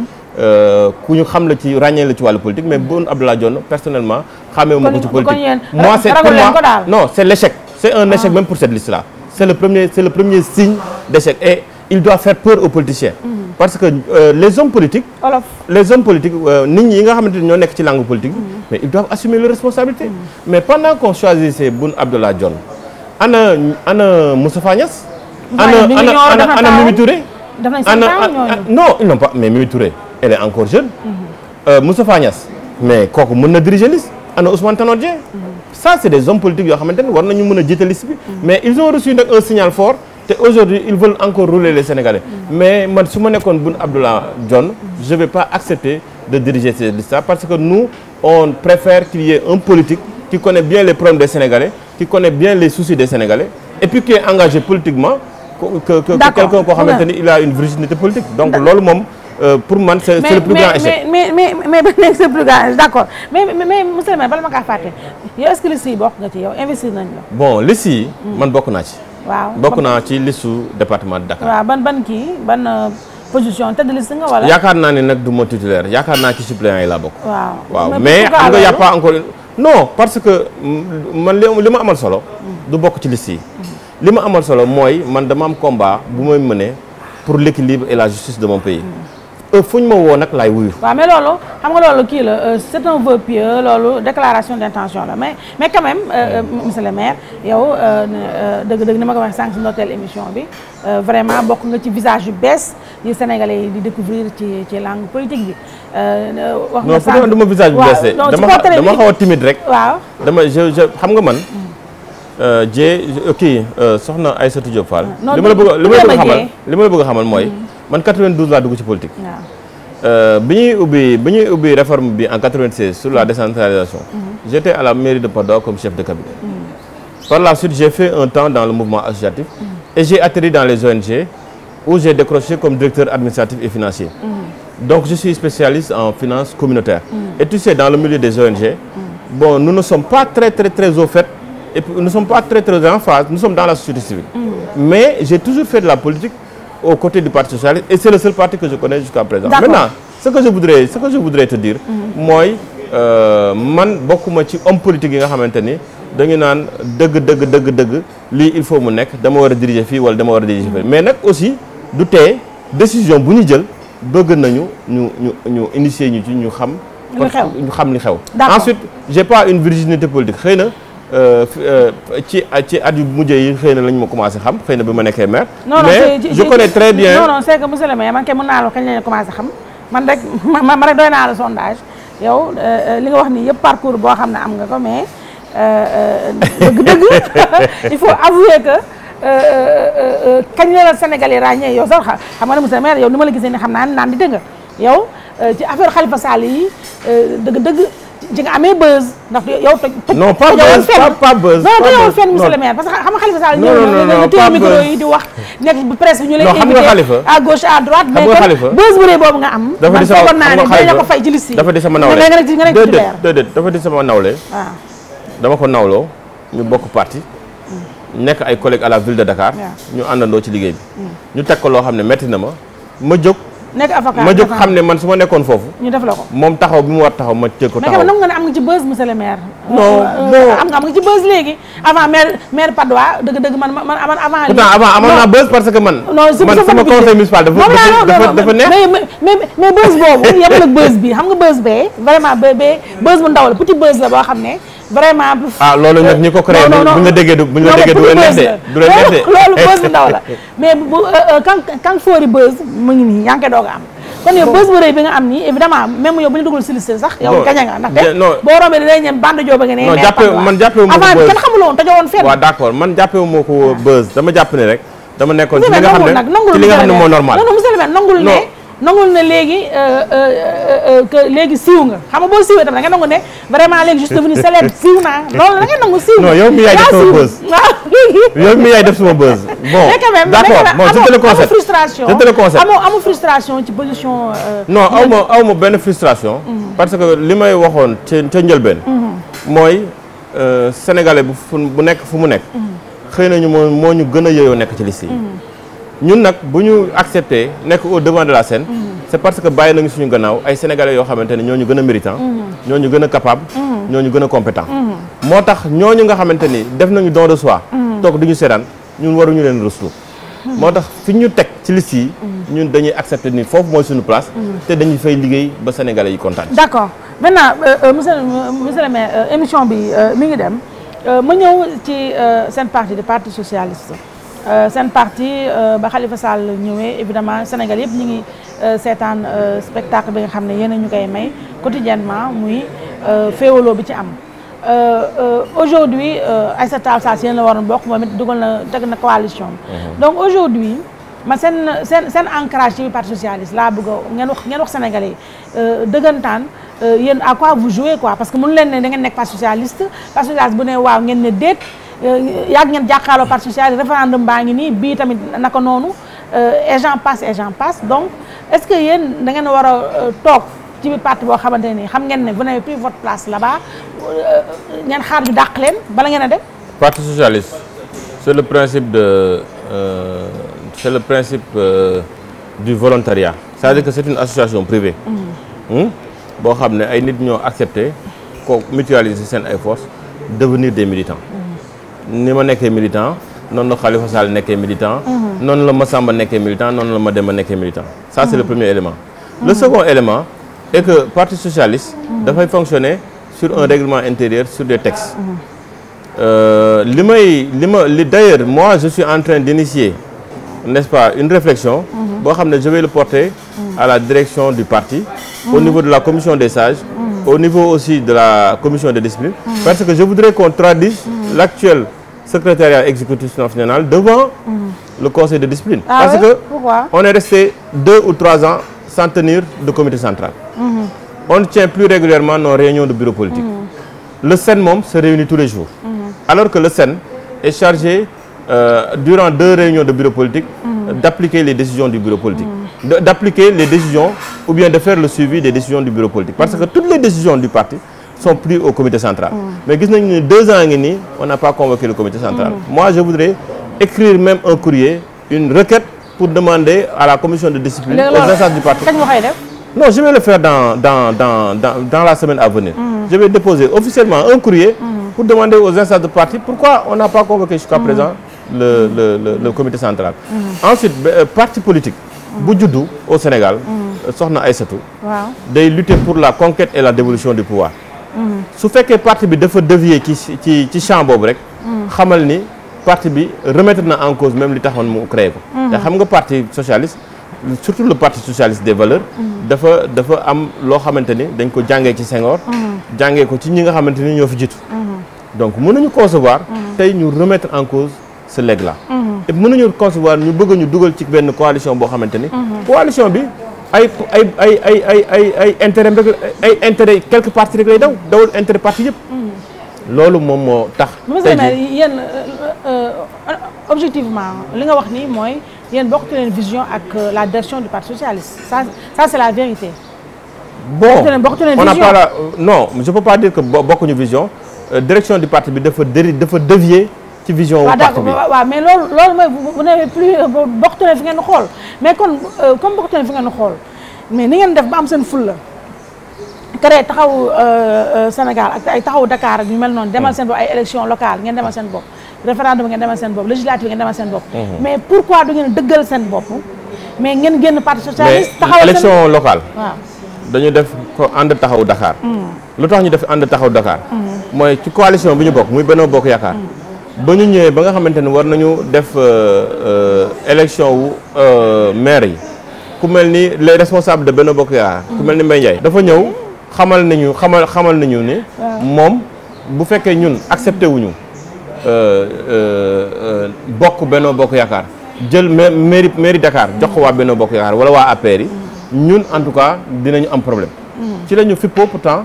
ku ñu xam la ci ràññee la ci wàllu politique. Mais Boun Abdallah Dionne, personnellement, xamee ma ko ci politique. Moi, c'est pour moi, non, c'est l'échec. C'est un échec même pour cette liste-là. C'est le premier signe d'échec et il doit faire peur aux politiciens. Parce que les hommes politiques nit ñi nga xamante ni ñoo nekk ci langue politique mais ils doivent assumer leurs responsabilités. Mais pendant qu'on choisissait Boun Abdallah Dionne ana Moustapha Niasse ana Mimi Touré non ils n'ont pas, mais Mimi Touré elle est encore jeune. Moustapha Niasse mais kooku mën na diriger liste ana Ousmane Tanor Dieng. Ça c'est des hommes politiques yoo xamante ne war nañu mën a jiite liste bi mais ils ont reçu nag un signal fort te aujourd'hui ils veulent encore rouler les Sénégalais. Mais man su ma nekkoon Boun Abdallah Dionne je vais pas accepter de diriger ces listes-là parce que nous on préfère qu'il y ait un politique qui connaît bien les problèmes des Sénégalais, qui connaît bien les soucis des Sénégalais et puis qui est engagé politiquement que quelqu'un koo xamante ni il a une virginité politique. Donc loolu moom pour man c'est le plus grand échec. mais ba nekk c'est le plus grand d'accord mais monsieur le maire bala ma kaa fàtte yow est-ce que liste yi bokk nga ci yow investir nañ la. bon liste yi. man bokk naa ci. waaw bokk naa ci listu département de Dakar. waaw ban position tête de liste nga wala. yaakaar naa ne nag du ma titulaire yaakaar naa ci suppléant yi laa bokk. waaw mais xam nga y a pas encore non parce que man li ma amal solo. du bokk ci liste yi. li ma amal solo mooy man dama am combat bu may mëne pour l'équilibre et la justice de mon pays. fu ñu ma woo nag laay wuyu. waaw mais loolu xam nga loolu kii la c'est un vœu pieux loolu déclaration d'intention la mais quand même monsieur le maire yow dëgg-dëgg ni ma ko waxee sànq si ndorteel émission bi vraiment bokk nga ci visage yu bees yi Sénégalais yi di découvrir ci langue politique bi. wax nga sànq non du ma visage bu bees de dama xaw a timide rek. waaw dama je xam nga man. soxna Aïssatou Diop Fall. li ma la bëgg a xamal mooy. man 92 laa dugg ci politique. bi ñuy ubbi réforme bi en 96 sur la décentralisation. J'étais à la mairie de Patte d'Oie comme chef de cabinet. Par la suite j'ai fait un temps dans le mouvement associatif. Et j'ai atterri dans les ONG où j'ai décroché comme directeur administratif et financier. Donc je suis spécialiste en finance communautaire. Et tu sais, dans le milieu des ONG, bon, nous ne sommes pas très au fait et puis nous ne sommes pas très en phase. Nous sommes dans la société civile. Mais j'ai toujours fait de la politique aux côtés du Parti socialiste et c'est le seul parti que je connais jusqu'à présent. Maintenant, ce que je voudrais te dire, mooy man bokkuma ci homme politique yi nga xamante ni dañu naan dëgg lii il faut mu nekk dama war a diriger fii wala dama war a diriger fii mais nag aussi du tee décision bu ñu jël bëgg nañu ñu initier ñu ci ñu xam. li xew. Ensuite j'ai pas une virginité politique xëy na. ci at yu mujj yi xëy na lañ ma commencé xam xëy na bi ma nekkee maire. mais je connais très bien. non c'est que monsieur le maire man kay mën naa la kañ lañ commencé xam man rek doy naa la sondage yow li nga wax nii yëpp parcours boo xam ne am nga ko mais dëgg il faut avouer que kañ la Sénégalais ràññee yow sax xam nga ne monsieur le maire yow ni ma la gisee ni xam naa ne naan di dëgg yow ci affaire Khalifa Sall yi dëgg. ci nga amee buzz ndax yow non pas buzz non tëjoon fenn monsieur le maire parce que xam nga Khalifa Sall ñëw na téye micro yi di wax nekk bu presse bi ñu lay invité à gauche à droite mais buzz bu rëy boobu nga am dafa di sama naa ne dañ la ko fay ci liste yi dafa di sama nawle déedéet dafa di sama nawle waaw dama ko nawloo ñu bokk parti nekk ay collègues à la ville de Dakar ñu àndandoo ci liggéey bi ñu teg ko loo xam ne metti na ma jóg nekk avocat ma jóg xam ne man su ma nekkoon foofu. ñu def la ko moom taxaw bi mu war taxaw ma teg ko taxaw. mais nga ne am nga ci buzz monsieur le maire. non am nga ci buzz léegi avant maire Patte d'Oie dëgg man avant. pourtant avant amoon naa buzz parce que man. non man sama conseil municipal dafa neex. mais buzz boobu yemul ak buzz bi xam nga buzz bee vraiment buzz bu ndaw la petit buzz la boo xam ne. vraiment loolu nag ñi ko créé bu ñu la déggee du leen neex de loolu buzz bu ndaw la mais bu kan foori buzz mu ngi nii yaa ngi koy doog a am kon yow buzz bu rëy bi nga am nii évidemment même yow bu ñu dugal si liste sax yow gañe nga ndaxte boo rombee dinañ ñeen bande joo ba nga ne man jàppee ma ko avant kenn xamul woon tojoo woon fenn waaw d'accord man jàppee ma ko buzz dama jàpp ne rek dama nekkoon ci li nga xam ne moo normal non monsieur le maire nangul ne léegi que léegi siiw nga xam nga boo siiwee tamit da nga nangu ne vraiment léegi juste devenu célèbre siiw naa loolu da nga nangu siiw non yow mi yaay def sama buzz yow mi yaay def sama buzz bon d'accord bon je te le concède amu frustration ci position non aw ma benn frustration parce que li may waxoon ca njëlbeen mooy sénégalais bu nekk fu mu nekk xëy nañu moo ñu gën a yeyoo nekk ci liste yi ñun nag bu ñu accepté nekk au devant de la scène c'est parce que bàyyi nañu suñu gannaaw ay sénégalais yoo xamante ne ñoo ñu gën a méritant ñoo ñu gën a capable ñoo ñu gën a compétent moo tax ñooñu nga xamante ni def nañu don de soi toog du ñu seetaan ñun waruñu leen ruslu moo tax fi ñu teg ci liste yi ñun dañuy accepté ni foofu mooy suñu place te dañuy fay liggéey ba sénégalais yi kontaan. d'accord maintenant monsieur le maire émission bi mi ngi dem ma ñëw ci seen parti de parti socialiste seen parti ba Khalifa Sall ñëwee évidemment Sénégal yëpp ñu ngi seetaan spectacle bi nga xam ne yéen a ñu koy may quotidiennement muy féewaloo bi ci am aujourd'hui Aïssata Tall Sall si yéen la waroon bokk moom it dugal na teg na coalition donc aujourd'hui man seen ancrage ci parti socialiste laa bëgg ngeen wax sénégalais dëggantaan yéen à quoi vous jouez quoi parce que mënu leen ne da ngeen nekk parti socialiste bu ne waaw ngeen ne déet yàgg ngeen jàkkaarloo parti socialiste référendum baa ngi nii bii tamit naka noonu et j'en passe donc est-ce que yéen da ngeen war a toog ci biir parti boo xamante ne xam ngeen ne vous n'avez plus votre place là-bas ngeen xaar ñu dàq leen bala ngeen a dem. Parti socialiste c'est le principe du volontariat. C'est-à-dire que c'est une association privée. boo xam ne ay nit ñoo accepté ko mutualiser seen ay forces devenir des militants. ni ma nekkee militant noonu la Khalifa Sall nekkee militant. noonu la Massamba nekkee militant noonu la Mademba nekkee militant. Ça c'est le premier élément. Le second élément est que Parti socialiste dafay fonctionner sur un règlement intérieur sur des textes. D'ailleurs moi je suis en train d'initier, n'est-ce pas, une réflexion boo xam ne je vais le porter à la direction du parti, au niveau de la commission des sages, au niveau aussi de la commission de discipline, parce que je voudrais qu'on traduise l'actuel secrétariat exécutif national devant le conseil de discipline. Parce que on est resté 2 ou 3 ans sans tenir de comité central. On ne tient plus régulièrement nos réunions de bureau politique. Le SEN moom se réunit tous les jours. Alors que le SEN est chargé durant 2 réunions de bureau politique d'appliquer les décisions du bureau politique, d'appliquer les décisions ou bien de faire le suivi des décisions du bureau politique. Parce que toutes les décisions du parti sont prises au comité central. Mais gis nañu ne 2 ans ngi nii on n'a pas convoqué le comité central. Moi je voudrais écrire même un courrier, une requête pour demander à la commission de discipline, aux instances du parti. Non, je vais le faire dans la semaine à venir. Je vais déposer officiellement un courrier pour demander aux instances de parti pourquoi on n'a pas convoqué jusqu'à présent le comité central. Ensuite, parti politique bu juddu au Sénégal, soxna Aïssatou, day lutter pour la conquête et la dévolution du pouvoir. Su fekkee parti bi dafa dévier ci champ boobu rek, xamal ni parti bi remettre na en cause même li taxoon mu créé ko. te xam nga parti socialiste, surtout le parti socialiste des valeurs, dafa am loo xamante ni dañ ko jàngee ci Senghor, jàngee ko ci ñi nga xamante ni ñoo fi jiitu. Donc mënuñu concevoir tey ñu remettre en cause ce legs-là. Et mënuñu concevoir ñu bëgg ñu dugal ci benn coalition boo xamante ni coalition bi ay intérêt rek ay intérêt quelques partis rek lay dawul intérêt parti yëpp. loolu moom moo tax. tey jii yéen objectivement li nga wax nii mooy yéen bokk leen vision ak la direction du parti socialiste ça c'est la vérité. Bon on n'a pas la non je peux pas dire que bokkuñu vision direction du parti bi dafa dévier ci vision wu parti bi. waaw mais loolu mooy vous n'avez plus bokk leen fi ngeen xool mais kon comme bokk leen fi ngeen xool mais ni ngeen def ba am seen fulla créé taxawu Sénégal ak ay taxawu Dakar ak ñu mel noonu demal seen bopp ay élection locale ngeen demal seen bopp référendum ngeen demal seen bopp législative ngeen demal seen bopp. mais pourquoi du ngeen dëggal seen bopp mais ngeen génn parti socialiste. taxawal seen élection locale. waaw dañu def ko ànd taxawu Dakar. lu tax ñu def ànd taxawu Dakar. mooy ci coalition bi ñu bokk muy Benno Bokk Yaakaar. ba ñu ñëwee ba nga xamante ne war nañu def élection wu maire yi ku mel ni les responsables de Benno Bokk Yaakaar. ku mel ni Mbaye Ndiaye dafa ñëw. xamal nañu ne moom bu fekkee ñun accepté wuñu bokk Benno Bokk Yaakaar jël mairie Dakar jox ko waa Benno Bokk Yaakaar wala waa APR yi ñun en tout cas dinañu am problème ci la ñu fippoo pourtant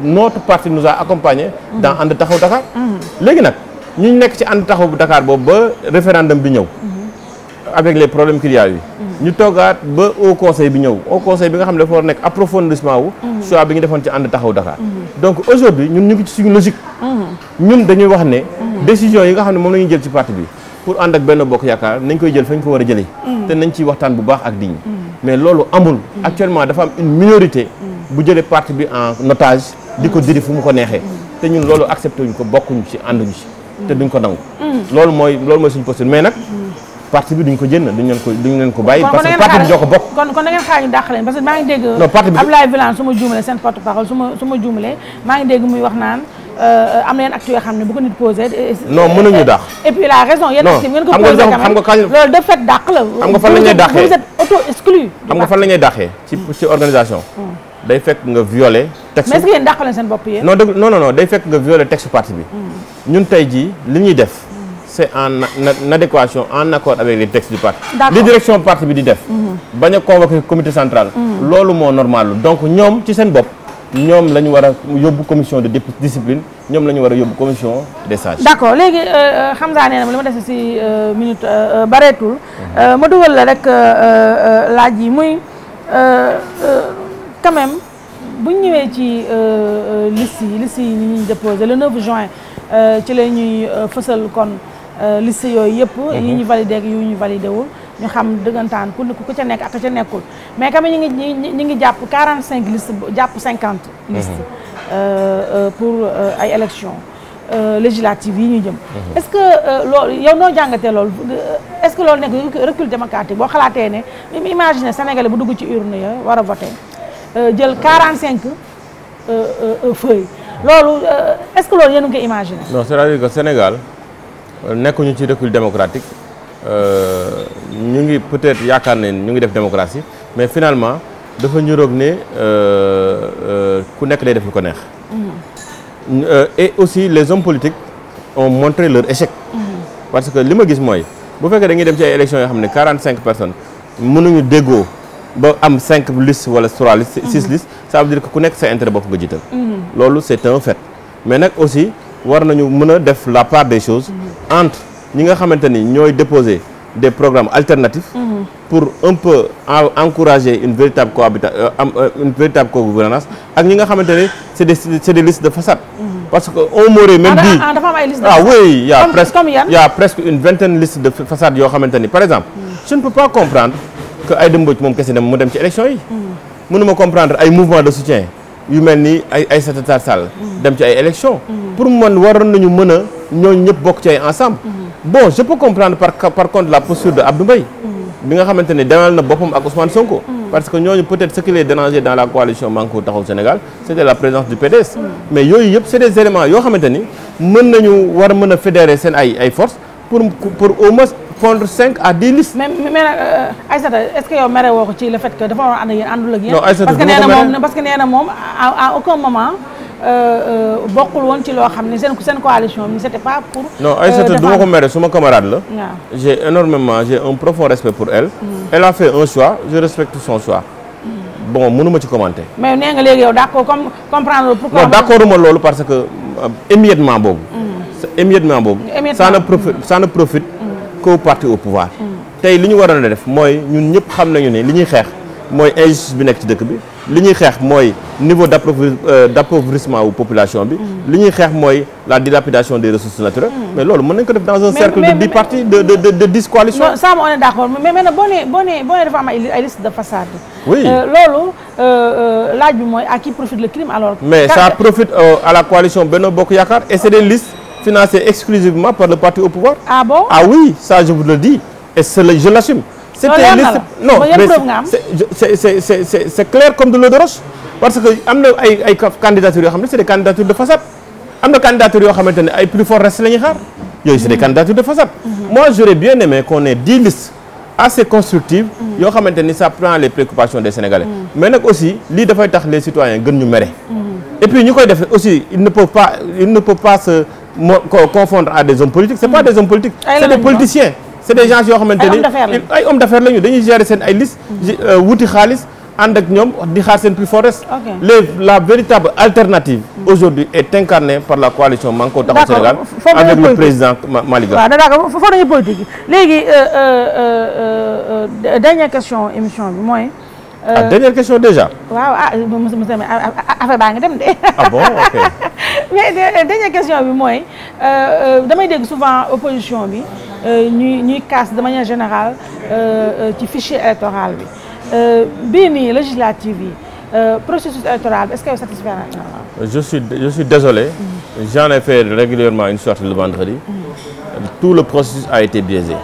notre parti nous a accompagnés dans ànd taxaw Dakar léegi nag ñu nekk ci ànd taxaw Dakar boobu ba référendum bi ñëw avec les problèmes qu'il y a eu ñu toogaat ba au conseil bi ñëw au conseil bi nga xam ne dafa war nekk approfondissement wu choix bi ñu defoon ci ànd taxaw Dakar donc aujourd'hui ñun ñu ngi ci suñu logique ñun dañuy wax ne décision yi nga xam ne moom la ñuy jël ci parti bi pour ànd ak Benno Bokk Yaakaar nañ koy jël fañ ko war a jëlee te nañ ciy waxtaan bu baax ak nit ñi mais loolu amul actuellement dafa am une minorité bu jëlee parti bi en otage di ko diri fu mu ko neexee te ñun loolu accepté wuñ ko bokkuñu ci ànduñu ci te duñ ko nangu loolu mooy suñu posture mais nag parti bi duñ ko jënd duñ leen ko bàyyi parce que parti bi ñoo ko bokk kon da ngeen xaar ñu dàq leen parce que maa ngi dégg Abdoulaye Wilane su ma juumalee seen porte parole su ma juumalee maa ngi dégg muy wax naan am na yenn actes yoo xam ne bu ko nit posé non mënuñu dàq et puis la raison yenn actes ngeen ko posé loolu de fait dàq la xam nga fan la ñuy dàqee vous êtes auto exclu xam nga fan la ñuy dàqee ci organisation day fekk nga violer texte mais est-ce que yéen dàq leen seen bopp yéen non day fekk nga violer texte parti bi ñun tey jii li ñuy def c'est en adéquation, en accord avec les textes du parti. Les directions du parti bi di def bañ a convoquer comité central loolu moo normal donc ñoom ci seen bopp ñoom la ñu war a yóbbu commission de discipline ñoom la ñu war a yóbbu commission des sages. d'accord léegi xam naa ne li ma dese si minute bareetul ma dugal la rek laaj yi muy quand même bu ñu ñëwee ci liste yi ni ñuy déposé le 9 juin ci la ñuy fësal kon liste yooyu yëpp. yi ñu validé ak yu ñu validé wul ñu xam dëggantaan ku ca nekk ak ca nekkul mais quand même ñu ngi jàpp 45 listes jàpp 50 listes pour ay élections législatives yi ñu jëm. est-ce que loolu yow noo jàngatee loolu est-ce que loolu nekk recul démocratique boo xalaatee ne imaginer Sénégalais bu dugg ci urne ya war a voter jël 45 feuilles loolu est-ce que loolu yéen a ngi koy imaginer. non c'est-à-dire que Sénégal nekkuñu ci recul démocratique ñu ngi peut-être yaakaar ne ñu ngi def démocratie mais finalement dafa ñuroog ne ku nekk day def lu ko neex. Et aussi les hommes politiques ont montré leur échec. Parce que li ma gis mooy bu fekkee dañuy dem ci ay élections yoo xam ne 45 personnes mënuñu déggoo ba am 5 listes wala 3 listes 6 listes ça veut dire que ku nekk sa intérêt bopp nga jiital. loolu c'est un fait mais nag aussi war nañu mën a def la part des choses entre ñi nga xamante ni ñooy déposer des programmes alternatifs pour un peu encourager une véritable co-gouvernance ak ñi nga xamante ne c'est des listes de façade. Parce que on m'aurait même dit dafa am ay listes de façade. Oui, il y a presque une vingtaine de listes de façade yoo xamante ni par exemple je ne peux pas comprendre que Aïda Mbodj moom kese mu dem ci élection yi. mënuma comprendre ay mouvement de soutien yu mel ni ay Aïssata Tall Sall dem ci ay élections. pour man waroon nañu mën a ñooñu ñëpp bokk ci ay ensemble. Bon, je peux comprendre par contre la posture de Abdou Mbaye bi nga xamante ne demal na boppam ak Ousmane Sonko. Parce que ñooñu peut-être ce qui les dérangeait dans la coalition Manko Taxawu Sénégal c'était la présence du PDS. Mais yooyu yëpp c'est des éléments yoo xamante ni mën nañu war a mën a fédérer seen ay forces pour au moins pondre 5 à 10 listes. mais Aïssata est-ce que yow mere woo ko ci le fait que dafa war a ànd ak yéen àndul ak yéen. non Aïssata parce que nee na moom à aucun moment bokkul woon ci loo xam ne seen coalition bi c'était pas pour. non Aïssata du ma ko mere suma camarade la. waaw j'ai un profond respect pour elle. Elle a fait un choix je respecte son choix. Bon mënuma ci commenter. mais nee nga léegi yow d'accord comprendre pourquoi. non d'accord uma loolu parce que émiettement boobu. émiettement boobu. ça ne profite qu'au parti au pouvoir. tey li ñu waroon a def mooy ñun ñëpp xam nañu ne li ñuy xeex mooy injustice bi nekk ci dëkk bi li ñuy xeex mooy niveau d'appauvrissement wu population bi li ñuy xeex mooy la dilapidation des ressources naturelles mais loolu mën nañ ko def dans un cercle de 10 partis de 10 coalitions. non ça on est d'accord mais maintenant boo nee dafa am ay liste de façade. oui loolu laaj bi mooy à qui profite le crime alors. mais ça profite à la coalition Benno Bokk Yaakaar et c'est des listes financées exclusivement par le parti au pouvoir. Ah bon? Ah oui, ça je vous le dis et je l'assume. C'était liste non mais c'est clair comme de l'eau de roche parce que am na ay candidatures yoo xam ne c'est des candidatures de façade am na candidatures yoo xamante ne ay plus fort reste la ñuy xaar yooyu c'est des candidatures de façade. Moi j'aurais bien aimé qu'on ait 10 listes assez constructives yoo xamante ni ça prend les préoccupations des Sénégalais. Mais nag aussi lii dafay tax les citoyens gën ñu mere. Et puis ñu koy def aussi ils ne peuvent pas se confondre à des hommes politiques. C'est pas des hommes politiques, c'est des politiciens. C'est des gens yoo xamante ni ay hommes d'affaires lañu dañuy gérer seen ay listes wuti xaalis ànd ak ñoom di xaar seen plus fort reste. La véritable alternative aujourd'hui est incarnée par la coalition Manko Taxawu Sénégal avec le président Malick Gakou. waaw d'accord foofu nañu politique léegi dernière question émission bi mooy. Dernière question déjà. waaw monsieur affaire baa ngi dem de. Ah bon, ok. Mais dernière question bi mooy damay dégg souvent opposition bi ñuy casse de manière générale ci fichier électoral bi bii nii législative yi processus électoral bi est-ce que satisfait na. Je suis désolé. J'en ai fait régulièrement une sortie le vendredi. Tout le processus a été biaisé.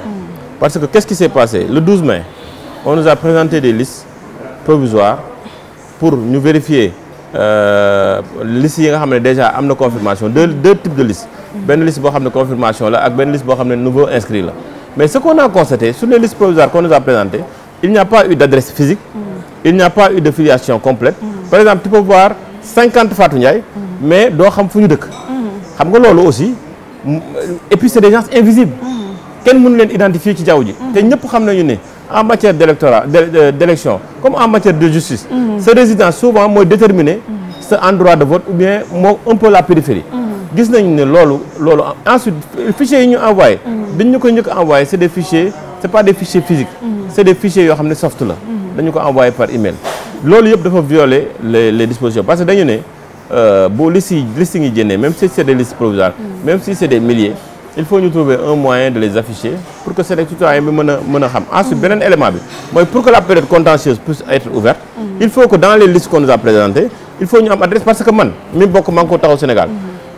Parce que qu'est-ce qui s'est passé? Le 12 mai, on nous a présenté des listes provisoires pour ñu vérifier listes yi nga xam ne déjà am na confirmation deux types de listes. Benn liste boo xam ne confirmation la ak benn liste boo xam ne nouveau inscrit la. Mais ce qu'on a constaté sur les listes provisoires qu'on nous a présentées, il n'y a pas eu d'adresse physique, il n'y a pas eu de filiation complète. Par exemple, tu peux voir 50 Fatou Ndiaye, mais doo xam fu ñu dëkk. Xam nga loolu aussi et puis c'est des gens invisibles. Kenn mënu leen identifier ci jaww ji. Te ñëpp xam nañu ne en matière d'élection comme en matière de justice, ce résident souvent mooy déterminer ce endroit de vote ou bien moo un peu la périphérie. gis nañ ne loolu ensuite fichiers yi ñu envoyé dañ ñu ko njëkk envoyé c'est des fichiers c'est pas des fichiers physiques c'est des fichiers yoo xam ne soft la dañu ko envoyé par email loolu yëpp dafa violer les dispositions parce que dañu ne bu listing yi génnee même si c'est des listes provisoires même si c'est des milliers il faut ñu trouver un moyen de les afficher pour que c'est citoyen bi mën a xam ensuite beneen élément bi mooy pour que la période contentieuse puisse être ouverte il faut que dans les listes qu'on nous a présentées il faut ñu am adresse parce que man mi bokk Manko Taxawu Sénégal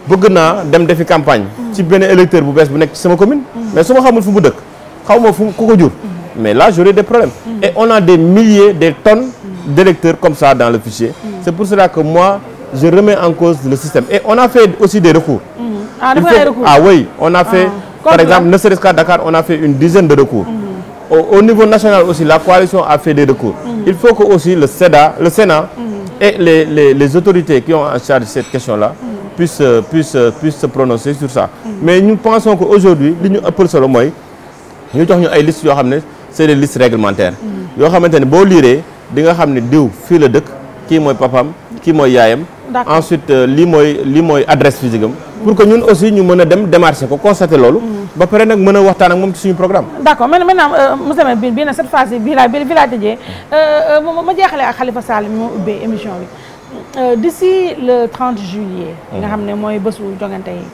bëgg naa dem defi campagne ci benn électeur bu bees bu nekk ci sama commune mais su ma xamul fu mu dëkk xaw ma fu ku ko jur mais là j'aurai des problèmes et on a des milliers des tonnes d'électeurs comme ça dans le fichier c'est pour cela que moi je remets en cause le système et on a fait aussi des recours oui on a fait par exemple ne serait-ce qu'à Dakar on a fait une dizaine de recours au niveau national aussi la coalition a fait des recours il faut que aussi le Sénat et les autorités qui ont en charge cette question-là puissent se prononcer sur ça mais nous pensons qu'aujourd'hui li ñu ëppal solo mooy ñu jox ñu ay listes yoo xam ne c'est des listes réglementaires yoo xamante ne boo liiree di nga xam ne diw fii la dëkk kii mooy papam kii mooy yaayam ensuite lii mooy adresse physique am pour que ñun aussi ñu mën a dem démarcher ko constater loolu ba pare nag mën a waxtaan ak moom ci suñu programme d'accord maintenant monsieur le maire bii nag cette fois-ci bii laa tëjee ma jeexalee ak Khalifa Sall mi moo ubbee émission bi d'ici le 30 juillet nga xam ne mooy bésu jongante yi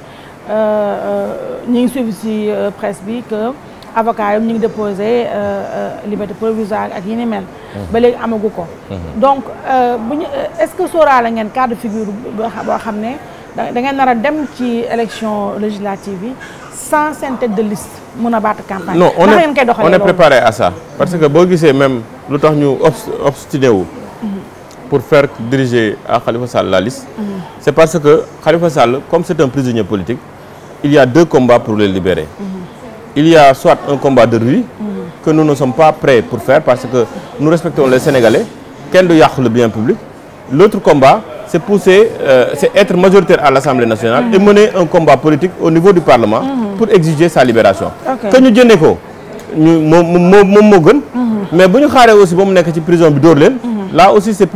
ñu ngi suivi ci presse bi que avocat yi ñu ngi déposé liberté provisoire ak yi ni mel ba léegi amagu ko donc est-ce que sóoraale ngeen cas de figure boo xam ne da ngeen nar a dem ci élection législative yi sans seen tête de liste mën a battre campagne non on est préparé à ça parce que boo gisee même lu tax ñu obstiné wu pour faire diriger à Khalifa Sall la liste c'est parce que Khalifa Sall comme c'est un prisonnier politique il y a deux combats pour le libérer il y a soit un combat de rue que nous ne sommes pas prêts pour faire parce que nous respectons les Sénégalais kenn du yàq le bien public l'autre combat c'est pousser c'est être majoritaire à l'Assemblée nationale et mener un combat politique au niveau du Parlement pour exiger sa libération que ñu jëndee ko ñu moom moo gën mais bu ñu xaaree aussi ba mu nekk ci prison bi dóor leen là aussi c'est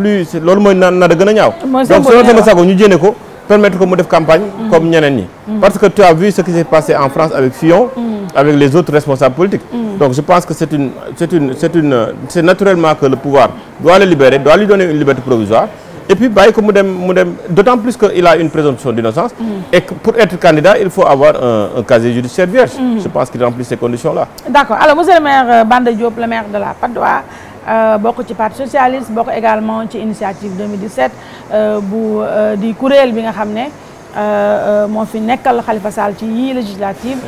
loolu mooy na da gën a ñaaw donc soo sama sago ñu jëndee ko permettre ko mu def campagne comme ñeneen ñi parce que tu as vu ce qui s'est passé en France avec Fillon avec les autres responsables politiques donc je pense que c'est naturellement que le pouvoir doit le libérer doit lui donner une liberté provisoire et puis bàyyi ko mu dem d'autant plus que il a une présomption d'innocence et que pour être candidat il faut avoir un casier judiciaire vierge je pense qu'il remplit ces conditions-là d'accord alors monsieur le maire Banda Diop le maire de la Patte d'Oie bokk ci parti socialiste bokk également ci initiative 2017 di kuréel bi nga xam ne moo fi nekkal Khalifa Sall ci yii législative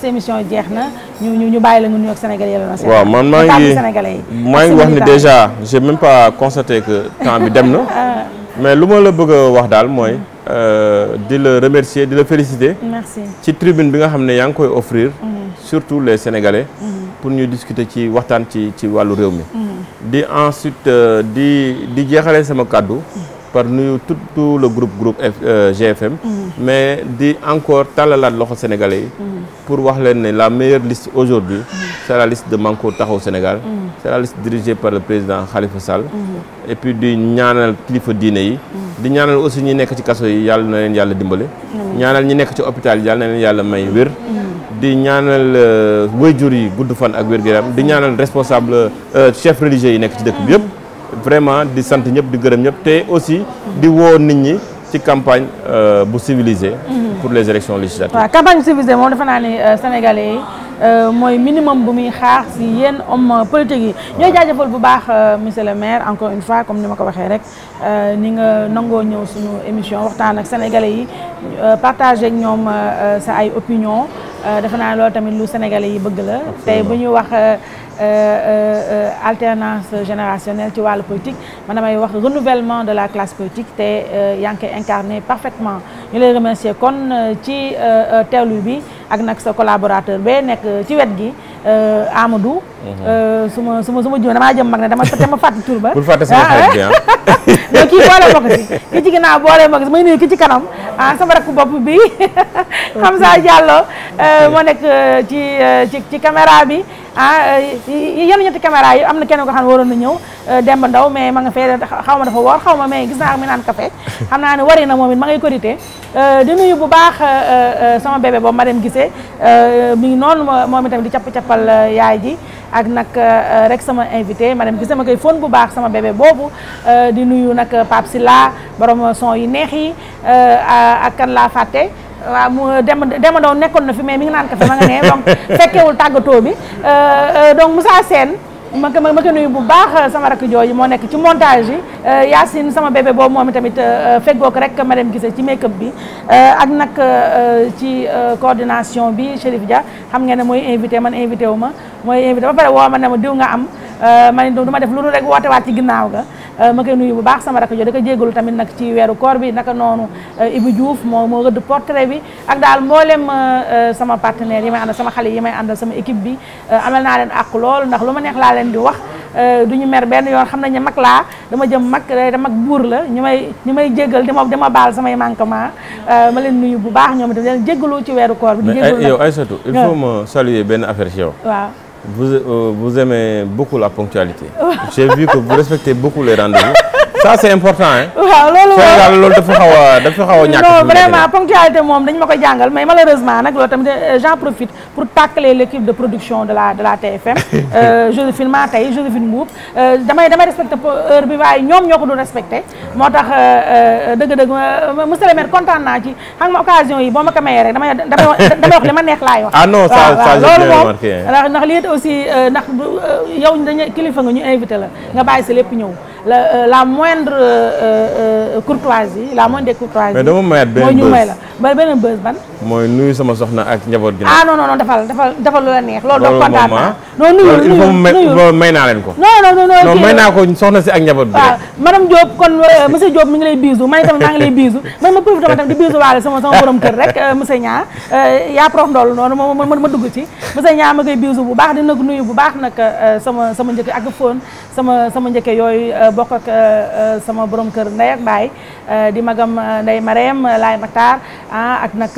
sa émission jeex na ñu bàyyi la nga nuyu ak Sénégalais yi la waaw man maa ngi wax ni déjà j'ai même pas constaté que temps bi dem na mais lu ma la bëgg a wax daal mooy di la remercier di la féliciter merci ci tribune bi nga xam ne yaa ngi koy offrir surtout les Sénégalais pour ñu discuter ci waxtaan ci wàllu réew mi di ensuite di jeexale sama kàddu par nuyu tout le groupe GFM mais di encore tàllalaat loxo sénégalais yi pour wax leen ne la meilleure liste aujourd'hui c'est la liste de Manko Taxawu Sénégal c'est la liste dirigée par le président Khalifa Sall et puis di ñaanal kilifa diine yi di ñaanal aussi ñi nekk ci kaso yi yàlla na leen yàlla dimbale ñaanal ñi nekk ci hôpital yi yàlla na leen yàlla may wér di ñaanal waajur yi gudd fan ak wér-gu-yaram di ñaanal responsable chef religieux yi nekk ci dëkk bi yëpp vraiment di sant ñëpp di gërëm ñëpp te aussi di woo nit ñi ci campagne bu civilisée pour les élections législatives. waaw campagne bu civilisée moom defe naa ne sénégalais yi mooy minimum bu muy xaar si yéen homme politique yi ñooy jaajëfal bu baax monsieur le maire encore une fois comme ni ma ko waxee rek ni nga nangoo ñëw suñu émission waxtaan ak sénégalais yi partager ak ñoom sa ay opinion defe naa loolu tamit lu sénégalais yi bëgg la tey bu ñuy wax alternance générationnelle ci wàllu politique man damay wax renouvellement de la classe politique te yaa ngi koy incarné parfaitement ñu lay remercier kon ci teewlu bi ak nag sa collaborateur ba nekk ci wet gi Amadou su ma juumee damaa jëm mag ne dama fàtte tur ba bul fàtte sama xarit bi mais kii boole ma ko si ki ci ginnaaw boole ma ko si may nuyu ki ci kanam sama rakk bopp bi Hamza Diallo moo nekk ci caméra bi yenn ñetti caméra yi am na kenn ko xam ne waroon na ñëw Demba Ndaw mais ma nga fee xaw ma dafa woor xaw ma mais gis naa mi naan café xam naa ne wari na moom it ma ngay korité di nuyu bu baax sama bébé boobu ma dem gisee mi ngi noonu moom itamit di capp-cappal yaay ji ak nag rek sama invité ma dem gisee ma koy fóon bu baax sama bébé boobu di nuyu nag Pape Silla borom son yu neex yi ak kan laa fàtte waaw mu Demba Ndaw nekkoon na fi mais mi ngi naan café ma nga ne donc fekkewul tàggatoo bi donc Moussa Sène ma ko nuyu bu baax sama rakk jooju moo nekk ci montage yi Yacine sama bébé boobu moom tamit feggoog rek ma dem gisee ci make-up bi ak nag ci coordination bi Chérif Dia xam ngeen ne mooy invité man invité wu ma mooy invité ba pare woo ma ne ma diw nga am ma ne du ma def lu dul rek woote waat ci ginnaaw ga ma koy nuyu bu baax sama rakk jooju da ko jégalu tamit nag ci weeru koor bi naka noonu Ibou Diouf moo rëdd portrait bi ak daal mboolem sama partenaire yi may àndal sama xale yi may àndal sama équipe bi amal naa leen àq lool ndax lu ma neex laa leen di wax du ñu mer benn yoon xam nañ ne mag laa dama jëm mag te mag buur la ñu may jégal dama baal samay manquement ma leen nuyu bu baax ñoom itam leen jégalu ci weeru koor bi. di jégalu yow Aïssatou il faut me saluer benn affaire ci yow. waaw. Vous aimez beaucoup la ponctualité. J'ai vu que vous respectez beaucoup les rendez-vous. Ça c'est important hein. waaw loolu dafa xaw a ñàkk. non vraiment ponctualité moom dañ ma koy jàngal mais malheureusement nag loolu tamit j'en profite pour tàkkalee l'équipe de production de la TFM. Joséphine maa tey Joséphine Mbuub damay respecté heure bi waaye ñoom ñoo ko dul respecté moo tax dëgg-dëgg monsieur le maire kontaan naa ci xam nga occasion yi boo ma ko mayee rek damay wax li ma neex laay wax. ah non ça loolu moom ndax lii aussi ndax yow dañu kilifa nga ñu invité la nga bàyyi sa lépp ñëw. la moindre courtoisie la moindre des courtoisies. mais dama mayaat beneen buzz mooy ñu may la ba beneen buzz ban. mooy nuyu sama soxna ak njaboot gi. non defal lu la neex. loolu doo kontaan naa non nuyu may naa leen ko. non may naa ko soxna si ak njaboot bi rek. madame Diop kon monsieur Diop mi ngi lay bisu man tamit maa ngi lay bisu man ma profité ma tamit di bisu waale sama borom kër rek monsieur Niang yaa prof ndool noonu ma dugg ci monsieur Niang ma koy bisu bu baax dina nuyu bu baax nag sama njëkk ak fóon sama njëkke yooyu bokk ak sama borom kër ndey ak baay di magam Ndey Mareem Laay Matar ak nag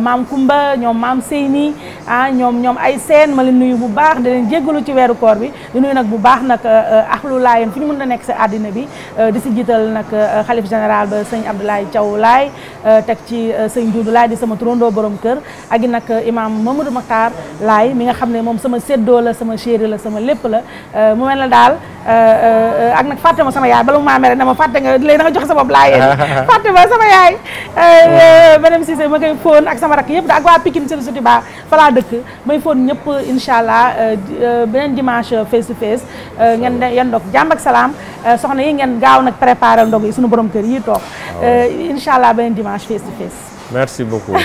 maam Kumba ñoom maam Seyni ñoom ay seen ma leen nuyu bu baax di leen jéggalu ci weeru koor bi di nuyu nag bu baax nag axlu laayeen fi ñu mën a nekk sa àddina bi di si jiital nag xalif général ba sëñ Abdoulaye Thiaw Laay teg ci sëñ Doudou Laay di sama turandoo borom kër ak nag imam Mamadou Makhtar Laay mi nga xam ne moom sama séddoo la sama chéri la sama lépp la mu mel na daal ak nag fàtte ma sama yaay bala mu maa mere na ma fàtte nga léegi da nga joxe sa bopp laa yéen fàtte ma sama yaay madame Cissé ma koy fóon ak sama rakk yëpp da ak waa Pikine seen suti ba fa laa dëkk may fóon ñëpp incha allah beneen dimanche face to face ngeen yan ndog jàmm ak salaam soxna yi ngeen gaaw nag préparer ndog yi suñu borom kër yi toog incha allah beneen dimanche face to face. Merci beaucoup.